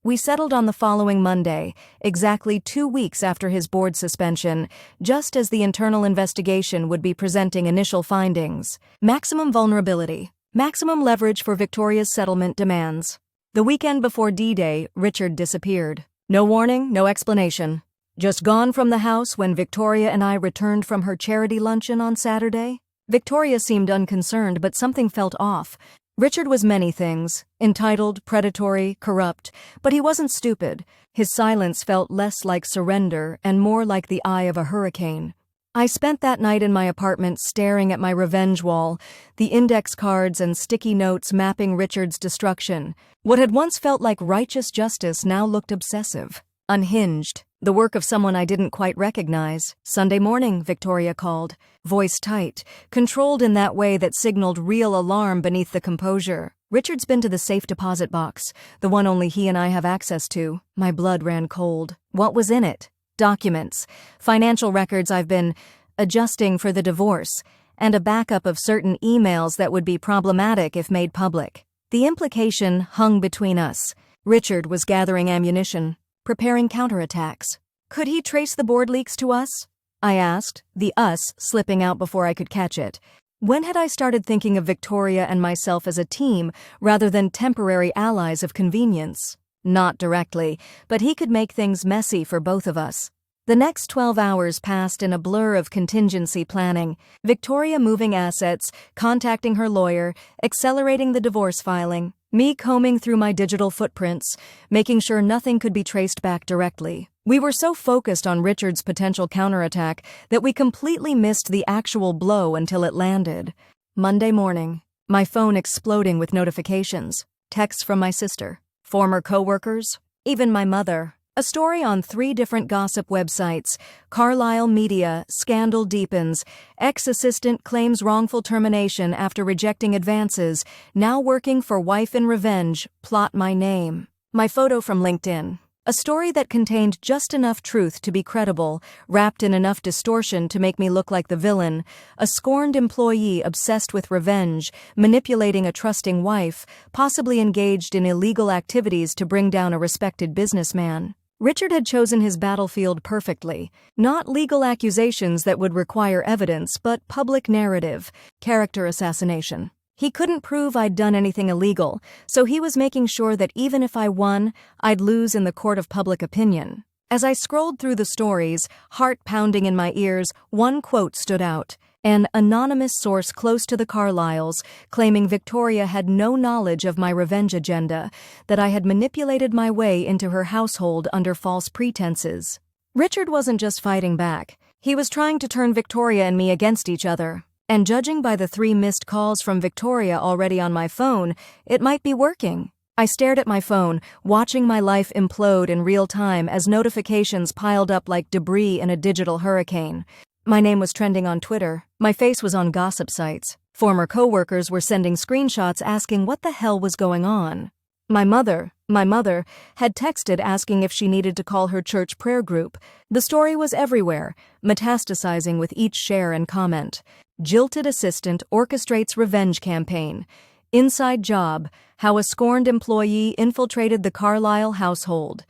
A: We settled on the following Monday, exactly 2 weeks after his board suspension, just as the internal investigation would be presenting initial findings. Maximum vulnerability, maximum leverage for Victoria's settlement demands. The weekend before D-Day, Richard disappeared. No warning, no explanation. Just gone from the house when Victoria and I returned from her charity luncheon on Saturday. Victoria seemed unconcerned, but something felt off. Richard was many things, entitled, predatory, corrupt, but he wasn't stupid. His silence felt less like surrender and more like the eye of a hurricane. I spent that night in my apartment staring at my revenge wall, the index cards and sticky notes mapping Richard's destruction. What had once felt like righteous justice now looked obsessive, unhinged, the work of someone I didn't quite recognize. Sunday morning, Victoria called, voice tight, controlled in that way that signaled real alarm beneath the composure. Richard's been to the safe deposit box, the one only he and I have access to. My blood ran cold. What was in it? Documents, financial records I've been adjusting for the divorce, and a backup of certain emails that would be problematic if made public. The implication hung between us. Richard was gathering ammunition, preparing counterattacks. Could he trace the board leaks to us? I asked, the us slipping out before I could catch it. When had I started thinking of Victoria and myself as a team rather than temporary allies of convenience? Not directly, but he could make things messy for both of us. The next 12 hours passed in a blur of contingency planning, Victoria moving assets, contacting her lawyer, accelerating the divorce filing, Me combing through my digital footprints, making sure nothing could be traced back directly. We were so focused on Richard's potential counterattack that we completely missed the actual blow until it landed. Monday morning, my phone exploding with notifications, texts from my sister, former coworkers, even my mother. A story on 3 different gossip websites. Carlyle Media, scandal deepens. Ex-assistant claims wrongful termination after rejecting advances. Now working for wife in revenge. Plot my name. My photo from LinkedIn. A story that contained just enough truth to be credible, wrapped in enough distortion to make me look like the villain. A scorned employee obsessed with revenge, manipulating a trusting wife, possibly engaged in illegal activities to bring down a respected businessman. Richard had chosen his battlefield perfectly. Not legal accusations that would require evidence, but public narrative, character assassination. He couldn't prove I'd done anything illegal, so he was making sure that even if I won, I'd lose in the court of public opinion. As I scrolled through the stories, heart pounding in my ears, one quote stood out. An anonymous source close to the Carlyles, claiming Victoria had no knowledge of my revenge agenda, that I had manipulated my way into her household under false pretenses. Richard wasn't just fighting back. He was trying to turn Victoria and me against each other. And judging by the 3 missed calls from Victoria already on my phone, it might be working. I stared at my phone, watching my life implode in real time as notifications piled up like debris in a digital hurricane. My name was trending on Twitter. My face was on gossip sites. Former coworkers were sending screenshots asking what the hell was going on. My mother had texted asking if she needed to call her church prayer group. The story was everywhere, metastasizing with each share and comment. Jilted assistant orchestrates revenge campaign. Inside job, how a scorned employee infiltrated the Carlyle household.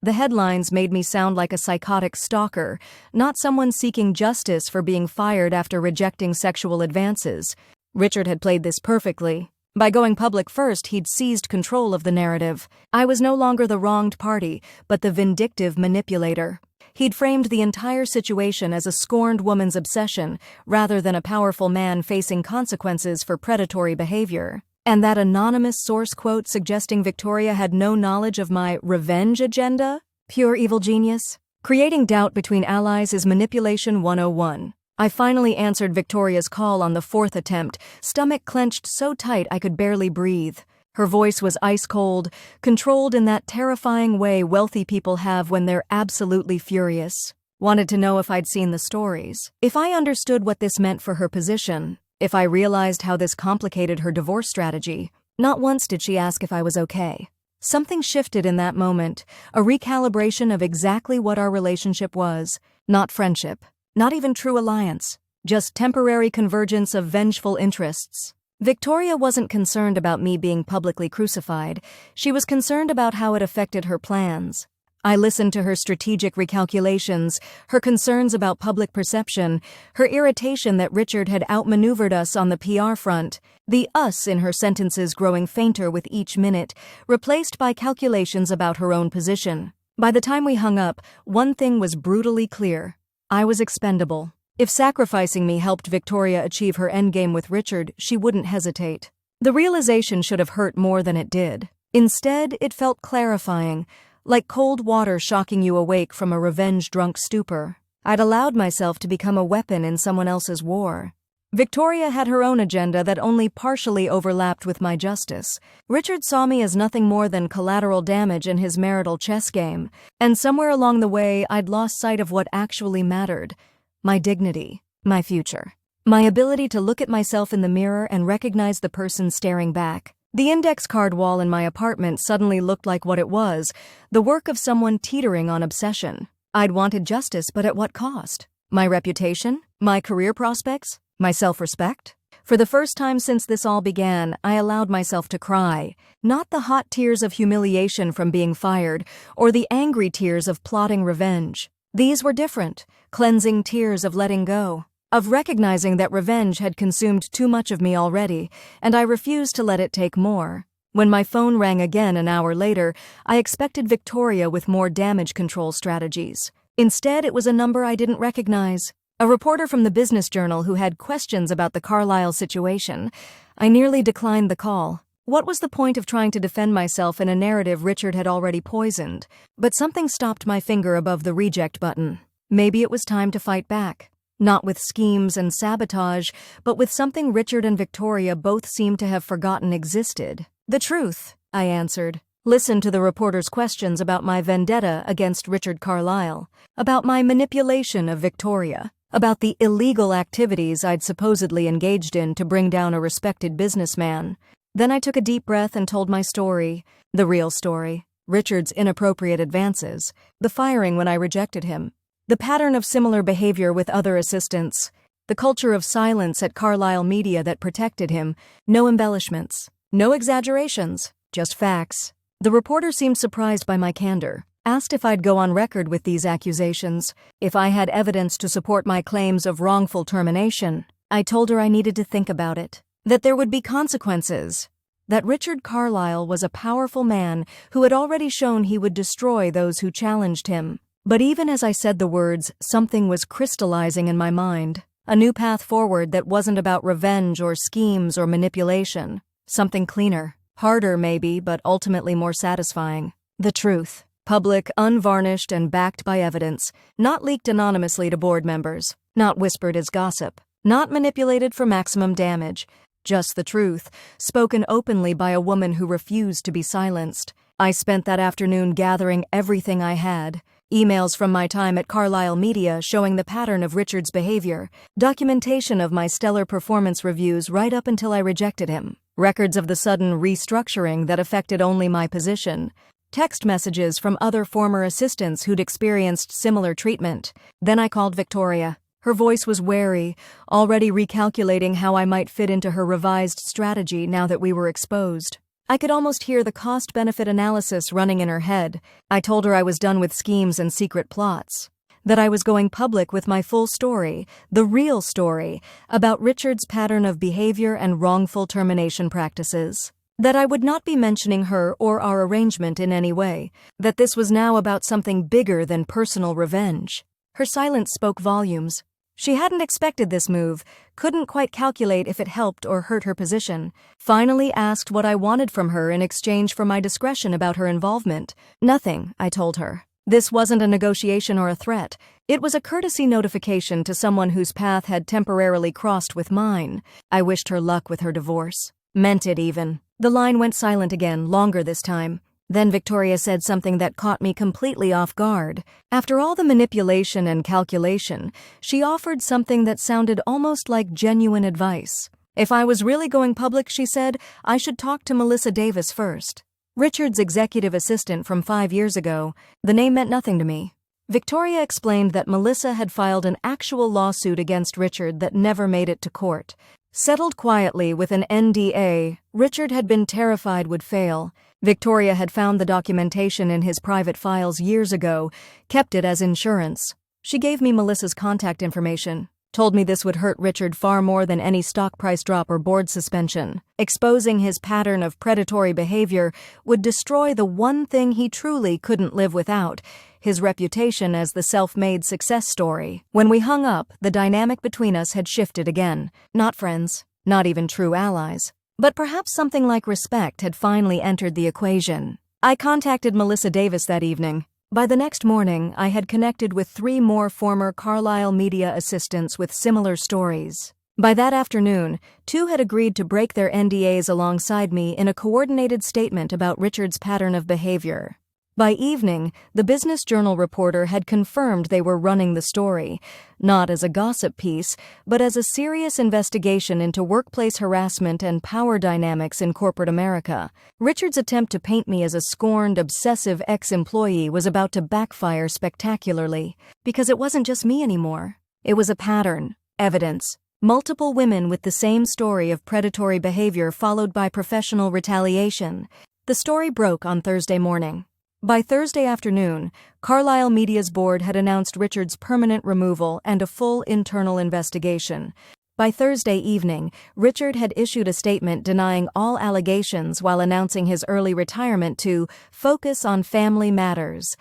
A: The headlines made me sound like a psychotic stalker, not someone seeking justice for being fired after rejecting sexual advances. Richard had played this perfectly. By going public first, he'd seized control of the narrative. I was no longer the wronged party, but the vindictive manipulator. He'd framed the entire situation as a scorned woman's obsession, rather than a powerful man facing consequences for predatory behavior. And that anonymous source quote suggesting Victoria had no knowledge of my revenge agenda? Pure evil genius. Creating doubt between allies is manipulation 101. I finally answered Victoria's call on the 4th attempt, stomach clenched so tight I could barely breathe. Her voice was ice cold, controlled in that terrifying way wealthy people have when they're absolutely furious. Wanted to know if I'd seen the stories. If I understood what this meant for her position. If I realized how this complicated her divorce strategy. Not once did she ask if I was okay. Something shifted in that moment, a recalibration of exactly what our relationship was. Not friendship. Not even true alliance. Just temporary convergence of vengeful interests. Victoria wasn't concerned about me being publicly crucified. She was concerned about how it affected her plans. I listened to her strategic recalculations, her concerns about public perception, her irritation that Richard had outmaneuvered us on the PR front, the us in her sentences growing fainter with each minute, replaced by calculations about her own position. By the time we hung up, one thing was brutally clear. I was expendable. If sacrificing me helped Victoria achieve her endgame with Richard, she wouldn't hesitate. The realization should have hurt more than it did. Instead, it felt clarifying, like cold water shocking you awake from a revenge-drunk stupor. I'd allowed myself to become a weapon in someone else's war. Victoria had her own agenda that only partially overlapped with my justice. Richard saw me as nothing more than collateral damage in his marital chess game, and somewhere along the way I'd lost sight of what actually mattered. My dignity, my future, my ability to look at myself in the mirror and recognize the person staring back. The index card wall in my apartment suddenly looked like what it was, the work of someone teetering on obsession. I'd wanted justice, but at what cost? My reputation? My career prospects? My self-respect? For the first time since this all began, I allowed myself to cry. Not the hot tears of humiliation from being fired, or the angry tears of plotting revenge. These were different, cleansing tears of letting go, of recognizing that revenge had consumed too much of me already, and I refused to let it take more. When my phone rang again an hour later, I expected Victoria with more damage control strategies. Instead, it was a number I didn't recognize. A reporter from the Business Journal who had questions about the Carlyle situation. I nearly declined the call. What was the point of trying to defend myself in a narrative Richard had already poisoned? But something stopped my finger above the reject button. Maybe it was time to fight back. Not with schemes and sabotage, but with something Richard and Victoria both seemed to have forgotten existed. The truth, I answered. Listen to the reporter's questions about my vendetta against Richard Carlyle, about my manipulation of Victoria, about the illegal activities I'd supposedly engaged in to bring down a respected businessman. Then I took a deep breath and told my story, the real story, Richard's inappropriate advances, the firing when I rejected him, the pattern of similar behavior with other assistants, the culture of silence at Carlyle Media that protected him, no embellishments, no exaggerations, just facts. The reporter seemed surprised by my candor, asked if I'd go on record with these accusations, if I had evidence to support my claims of wrongful termination. I told her I needed to think about it, that there would be consequences, that Richard Carlyle was a powerful man who had already shown he would destroy those who challenged him. But even as I said the words, something was crystallizing in my mind, a new path forward that wasn't about revenge or schemes or manipulation, something cleaner, harder maybe, but ultimately more satisfying. The truth, public, unvarnished, and backed by evidence, not leaked anonymously to board members, not whispered as gossip, not manipulated for maximum damage. Just the truth, spoken openly by a woman who refused to be silenced. I spent that afternoon gathering everything I had. Emails from my time at Carlyle Media showing the pattern of Richard's behavior, documentation of my stellar performance reviews right up until I rejected him, records of the sudden restructuring that affected only my position, text messages from other former assistants who'd experienced similar treatment. Then I called Victoria. Her voice was wary, already recalculating how I might fit into her revised strategy now that we were exposed. I could almost hear the cost-benefit analysis running in her head. I told her I was done with schemes and secret plots, that I was going public with my full story, the real story, about Richard's pattern of behavior and wrongful termination practices, that I would not be mentioning her or our arrangement in any way, that this was now about something bigger than personal revenge. Her silence spoke volumes. She hadn't expected this move, couldn't quite calculate if it helped or hurt her position, finally asked what I wanted from her in exchange for my discretion about her involvement. Nothing, I told her. This wasn't a negotiation or a threat. It was a courtesy notification to someone whose path had temporarily crossed with mine. I wished her luck with her divorce. Meant it even. The line went silent again, longer this time. Then Victoria said something that caught me completely off guard. After all the manipulation and calculation, she offered something that sounded almost like genuine advice. If I was really going public, she said, I should talk to Melissa Davis first. Richard's executive assistant from 5 years ago. The name meant nothing to me. Victoria explained that Melissa had filed an actual lawsuit against Richard that never made it to court. Settled quietly with an NDA, Richard had been terrified would fail. Victoria had found the documentation in his private files years ago, kept it as insurance. She gave me Melissa's contact information, told me this would hurt Richard far more than any stock price drop or board suspension. Exposing his pattern of predatory behavior would destroy the one thing he truly couldn't live without, his reputation as the self-made success story. When we hung up, the dynamic between us had shifted again. Not friends, not even true allies. But perhaps something like respect had finally entered the equation. I contacted Melissa Davis that evening. By the next morning, I had connected with 3 more former Carlyle Media assistants with similar stories. By that afternoon, 2 had agreed to break their NDAs alongside me in a coordinated statement about Richard's pattern of behavior. By evening, the Business Journal reporter had confirmed they were running the story, not as a gossip piece, but as a serious investigation into workplace harassment and power dynamics in corporate America. Richard's attempt to paint me as a scorned, obsessive ex-employee was about to backfire spectacularly, because it wasn't just me anymore. It was a pattern, evidence, multiple women with the same story of predatory behavior followed by professional retaliation. The story broke on Thursday morning. By Thursday afternoon, Carlyle Media's board had announced Richard's permanent removal and a full internal investigation. By Thursday evening, Richard had issued a statement denying all allegations while announcing his early retirement to focus on family matters.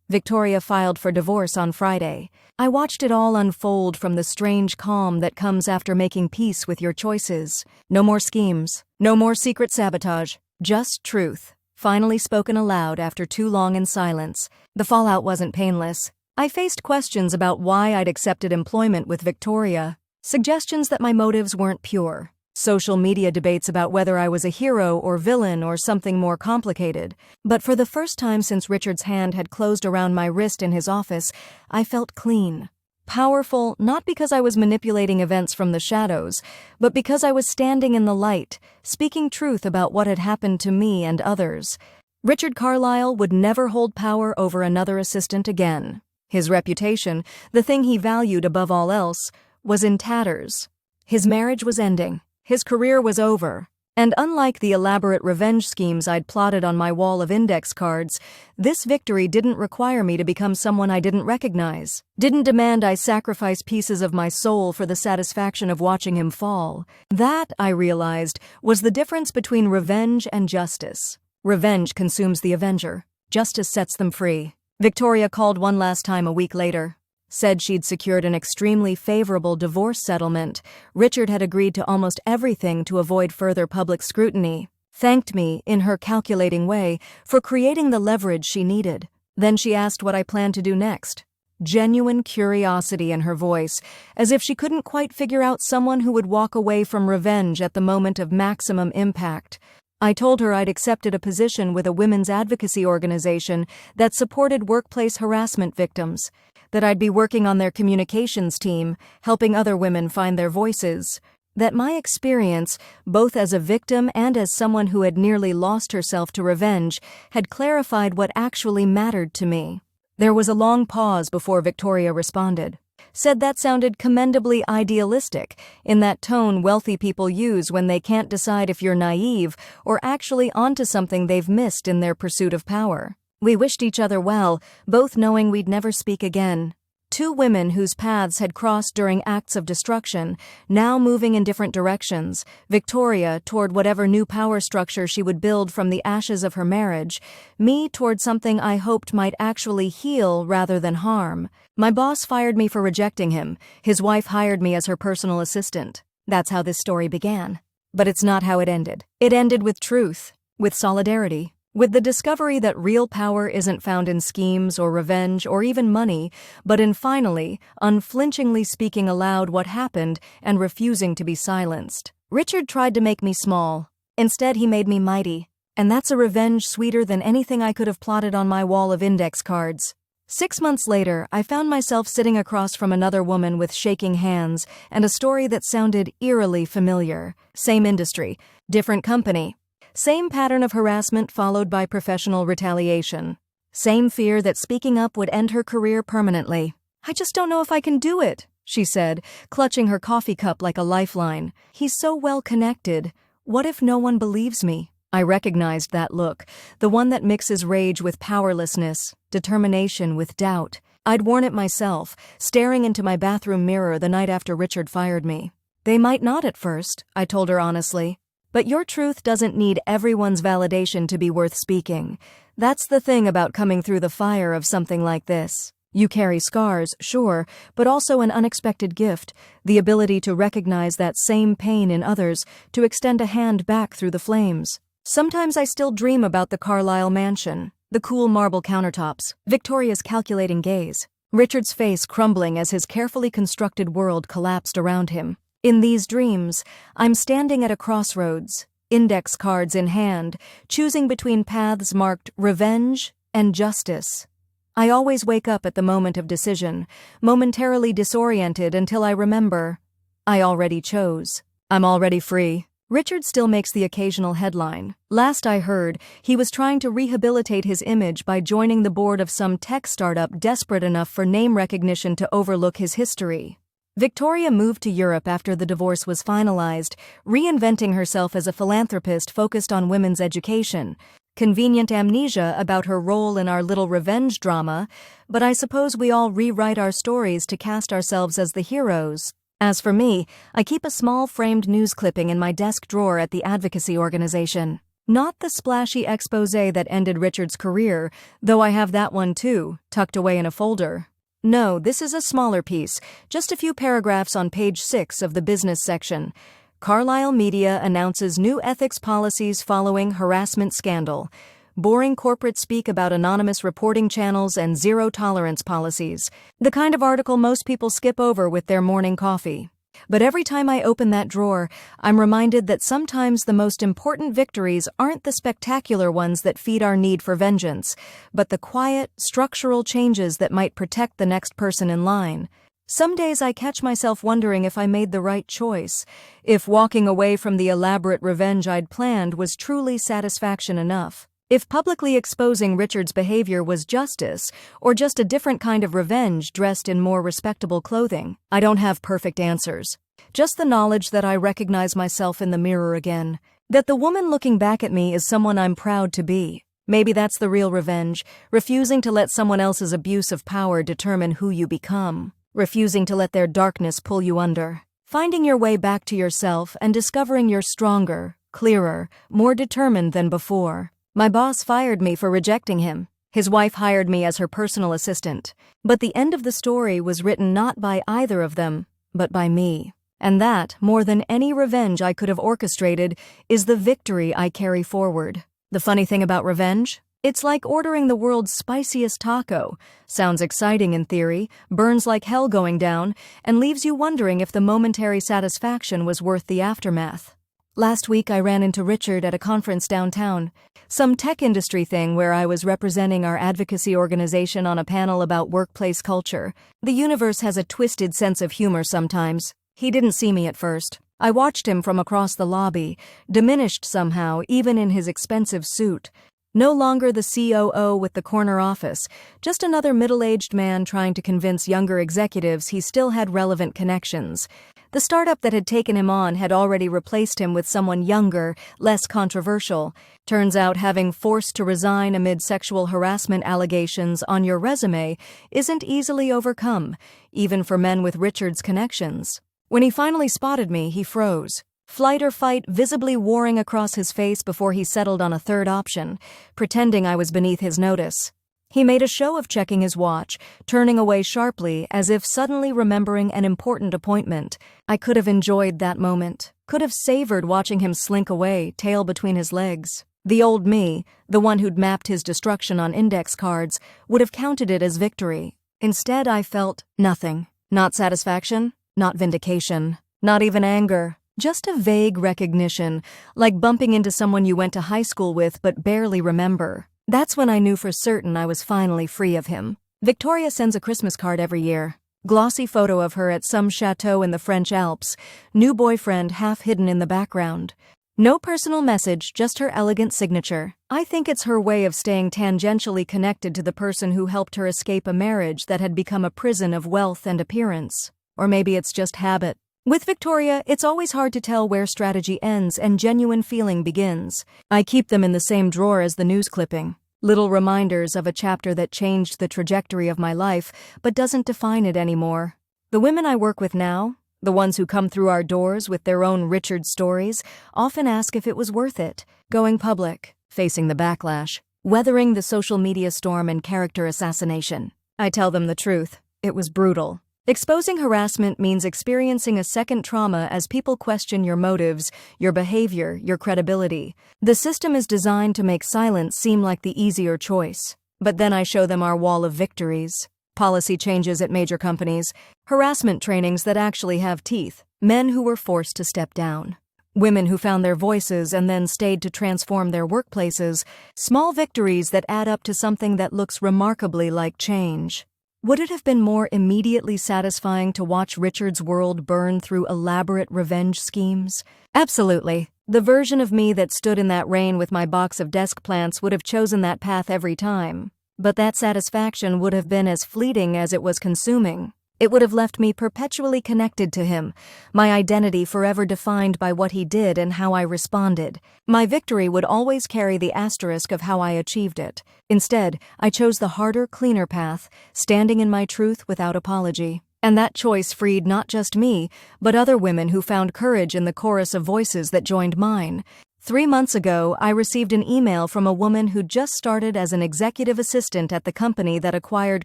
A: Victoria filed for divorce on Friday. I watched it all unfold from the strange calm that comes after making peace with your choices. No more schemes, No more secret sabotage, just truth. Finally spoken aloud after too long in silence. The fallout wasn't painless. I faced questions about why I'd accepted employment with Victoria, suggestions that my motives weren't pure, social media debates about whether I was a hero or villain or something more complicated. But for the first time since Richard's hand had closed around my wrist in his office, I felt clean. Powerful, not because I was manipulating events from the shadows, but because I was standing in the light, speaking truth about what had happened to me and others. Richard Carlyle would never hold power over another assistant again. His reputation, the thing he valued above all else, was in tatters. His marriage was ending. His career was over. And unlike the elaborate revenge schemes I'd plotted on my wall of index cards, this victory didn't require me to become someone I didn't recognize, didn't demand I sacrifice pieces of my soul for the satisfaction of watching him fall. That, I realized, was the difference between revenge and justice. Revenge consumes the avenger. Justice sets them free. Victoria called one last time a week later. Said she'd secured an extremely favorable divorce settlement. Richard had agreed to almost everything to avoid further public scrutiny. Thanked me, in her calculating way, for creating the leverage she needed. Then she asked what I planned to do next. Genuine curiosity in her voice, as if she couldn't quite figure out someone who would walk away from revenge at the moment of maximum impact. I told her I'd accepted a position with a women's advocacy organization that supported workplace harassment victims, that I'd be working on their communications team, helping other women find their voices, that my experience, both as a victim and as someone who had nearly lost herself to revenge, had clarified what actually mattered to me. There was a long pause before Victoria responded. Said that sounded commendably idealistic, in that tone wealthy people use when they can't decide if you're naive or actually onto something they've missed in their pursuit of power. We wished each other well, both knowing we'd never speak again. Two women whose paths had crossed during acts of destruction, now moving in different directions, Victoria toward whatever new power structure she would build from the ashes of her marriage, me toward something I hoped might actually heal rather than harm. My boss fired me for rejecting him. His wife hired me as her personal assistant. That's how this story began. But it's not how it ended. It ended with truth, with solidarity, with the discovery that real power isn't found in schemes or revenge or even money, but in finally, unflinchingly speaking aloud what happened and refusing to be silenced. Richard tried to make me small. Instead, he made me mighty. And that's a revenge sweeter than anything I could have plotted on my wall of index cards. 6 months later, I found myself sitting across from another woman with shaking hands and a story that sounded eerily familiar. Same industry, different company. Same pattern of harassment followed by professional retaliation. Same fear that speaking up would end her career permanently. I just don't know if I can do it, she said, clutching her coffee cup like a lifeline. He's so well connected. What if no one believes me? I recognized that look, the one that mixes rage with powerlessness, determination with doubt. I'd worn it myself, staring into my bathroom mirror the night after Richard fired me. They might not at first, I told her honestly. But your truth doesn't need everyone's validation to be worth speaking. That's the thing about coming through the fire of something like this. You carry scars, sure, but also an unexpected gift, the ability to recognize that same pain in others, to extend a hand back through the flames. Sometimes I still dream about the Carlyle mansion, the cool marble countertops, Victoria's calculating gaze, Richard's face crumbling as his carefully constructed world collapsed around him. In these dreams, I'm standing at a crossroads, index cards in hand, choosing between paths marked revenge and justice. I always wake up at the moment of decision, momentarily disoriented until I remember. I already chose. I'm already free. Richard still makes the occasional headline. Last I heard, he was trying to rehabilitate his image by joining the board of some tech startup desperate enough for name recognition to overlook his history. Victoria moved to Europe after the divorce was finalized, reinventing herself as a philanthropist focused on women's education. Convenient amnesia about her role in our little revenge drama, but I suppose we all rewrite our stories to cast ourselves as the heroes. As for me, I keep a small framed news clipping in my desk drawer at the advocacy organization. Not the splashy exposé that ended Richard's career, though I have that one too, tucked away in a folder. No, this is a smaller piece, just a few paragraphs on page 6 of the business section. Carlyle Media announces new ethics policies following harassment scandal. Boring corporate speak about anonymous reporting channels and zero-tolerance policies. The kind of article most people skip over with their morning coffee. But every time I open that drawer, I'm reminded that sometimes the most important victories aren't the spectacular ones that feed our need for vengeance, but the quiet, structural changes that might protect the next person in line. Some days I catch myself wondering if I made the right choice, if walking away from the elaborate revenge I'd planned was truly satisfaction enough, if publicly exposing Richard's behavior was justice, or just a different kind of revenge dressed in more respectable clothing. I don't have perfect answers. Just the knowledge that I recognize myself in the mirror again, that the woman looking back at me is someone I'm proud to be. Maybe that's the real revenge, refusing to let someone else's abuse of power determine who you become. Refusing to let their darkness pull you under. Finding your way back to yourself and discovering you're stronger, clearer, more determined than before. My boss fired me for rejecting him. His wife hired me as her personal assistant. But the end of the story was written not by either of them, but by me. And that, more than any revenge I could have orchestrated, is the victory I carry forward. The funny thing about revenge? It's like ordering the world's spiciest taco. Sounds exciting in theory, burns like hell going down, and leaves you wondering if the momentary satisfaction was worth the aftermath. Last week I ran into Richard at a conference downtown. Some tech industry thing where I was representing our advocacy organization on a panel about workplace culture. The universe has a twisted sense of humor sometimes. He didn't see me at first. I watched him from across the lobby, diminished somehow even in his expensive suit. No longer the COO with the corner office, just another middle-aged man trying to convince younger executives he still had relevant connections. The startup that had taken him on had already replaced him with someone younger, less controversial. Turns out having forced to resign amid sexual harassment allegations on your resume isn't easily overcome, even for men with Richard's connections. When he finally spotted me, he froze. Flight or fight visibly warring across his face before he settled on a third option, pretending I was beneath his notice. He made a show of checking his watch, turning away sharply as if suddenly remembering an important appointment. I could have enjoyed that moment, could have savored watching him slink away, tail between his legs. The old me, the one who'd mapped his destruction on index cards, would have counted it as victory. Instead, I felt nothing. Not satisfaction, not vindication, not even anger. Just a vague recognition, like bumping into someone you went to high school with but barely remember. That's when I knew for certain I was finally free of him. Victoria sends a Christmas card every year. Glossy photo of her at some chateau in the French Alps. New boyfriend half hidden in the background. No personal message, just her elegant signature. I think it's her way of staying tangentially connected to the person who helped her escape a marriage that had become a prison of wealth and appearance. Or maybe it's just habit. With Victoria, it's always hard to tell where strategy ends and genuine feeling begins. I keep them in the same drawer as the news clipping. Little reminders of a chapter that changed the trajectory of my life, but doesn't define it anymore. The women I work with now, the ones who come through our doors with their own Richard stories, often ask if it was worth it. Going public, facing the backlash, weathering the social media storm and character assassination. I tell them the truth. It was brutal. Exposing harassment means experiencing a second trauma as people question your motives, your behavior, your credibility. The system is designed to make silence seem like the easier choice. But then I show them our wall of victories. Policy changes at major companies, harassment trainings that actually have teeth, men who were forced to step down, women who found their voices and then stayed to transform their workplaces, small victories that add up to something that looks remarkably like change. Would it have been more immediately satisfying to watch Richard's world burn through elaborate revenge schemes? Absolutely. The version of me that stood in that rain with my box of desk plants would have chosen that path every time. But that satisfaction would have been as fleeting as it was consuming. It would have left me perpetually connected to him, my identity forever defined by what he did and how I responded. My victory would always carry the asterisk of how I achieved it. Instead, I chose the harder, cleaner path, standing in my truth without apology. And that choice freed not just me, but other women who found courage in the chorus of voices that joined mine. 3 months ago, I received an email from a woman who just started as an executive assistant at the company that acquired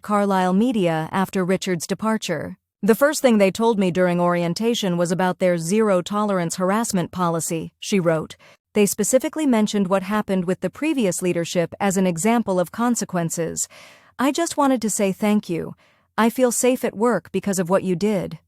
A: Carlyle Media after Richard's departure. The first thing they told me during orientation was about their zero-tolerance harassment policy, she wrote. They specifically mentioned what happened with the previous leadership as an example of consequences. I just wanted to say thank you. I feel safe at work because of what you did.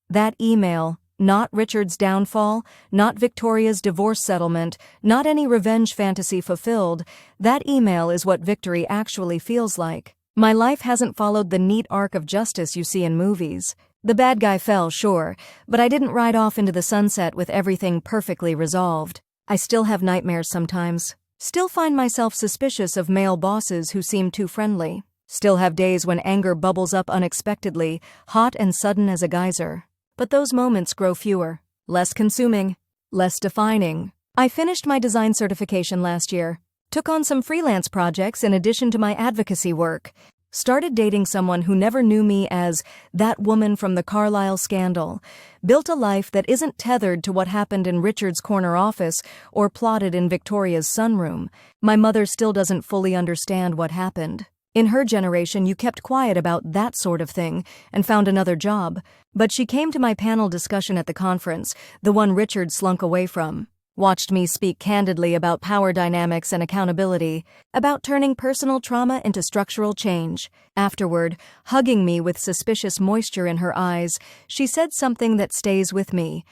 A: That email, not Richard's downfall, not Victoria's divorce settlement, not any revenge fantasy fulfilled, that email is what victory actually feels like. My life hasn't followed the neat arc of justice you see in movies. The bad guy fell, sure, but I didn't ride off into the sunset with everything perfectly resolved. I still have nightmares sometimes. Still find myself suspicious of male bosses who seem too friendly. Still have days when anger bubbles up unexpectedly, hot and sudden as a geyser. But those moments grow fewer, less consuming, less defining. I finished my design certification last year. Took on some freelance projects in addition to my advocacy work. Started dating someone who never knew me as that woman from the Carlisle scandal. Built a life that isn't tethered to what happened in Richard's corner office or plotted in Victoria's sunroom. My mother still doesn't fully understand what happened. In her generation, you kept quiet about that sort of thing and found another job. But she came to my panel discussion at the conference, the one Richard slunk away from. Watched me speak candidly about power dynamics and accountability, about turning personal trauma into structural change. Afterward, hugging me with suspicious moisture in her eyes, she said something that stays with me.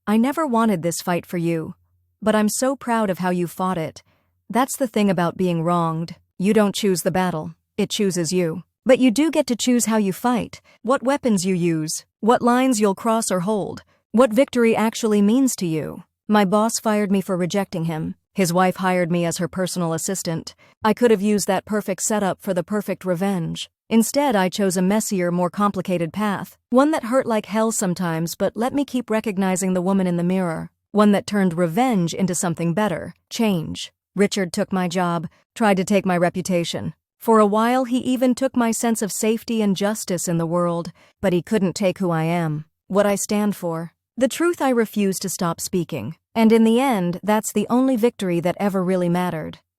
A: I never wanted this fight for you, but I'm so proud of how you fought it. That's the thing about being wronged. You don't choose the battle, it chooses you. But you do get to choose how you fight, what weapons you use, what lines you'll cross or hold, what victory actually means to you. My boss fired me for rejecting him. His wife hired me as her personal assistant. I could have used that perfect setup for the perfect revenge. Instead, I chose a messier, more complicated path. One that hurt like hell sometimes, but let me keep recognizing the woman in the mirror. One that turned revenge into something better, change. Richard took my job, tried to take my reputation. For a while, he even took my sense of safety and justice in the world, but he couldn't take who I am, what I stand for. The truth I refuse to stop speaking. And in the end, that's the only victory that ever really mattered.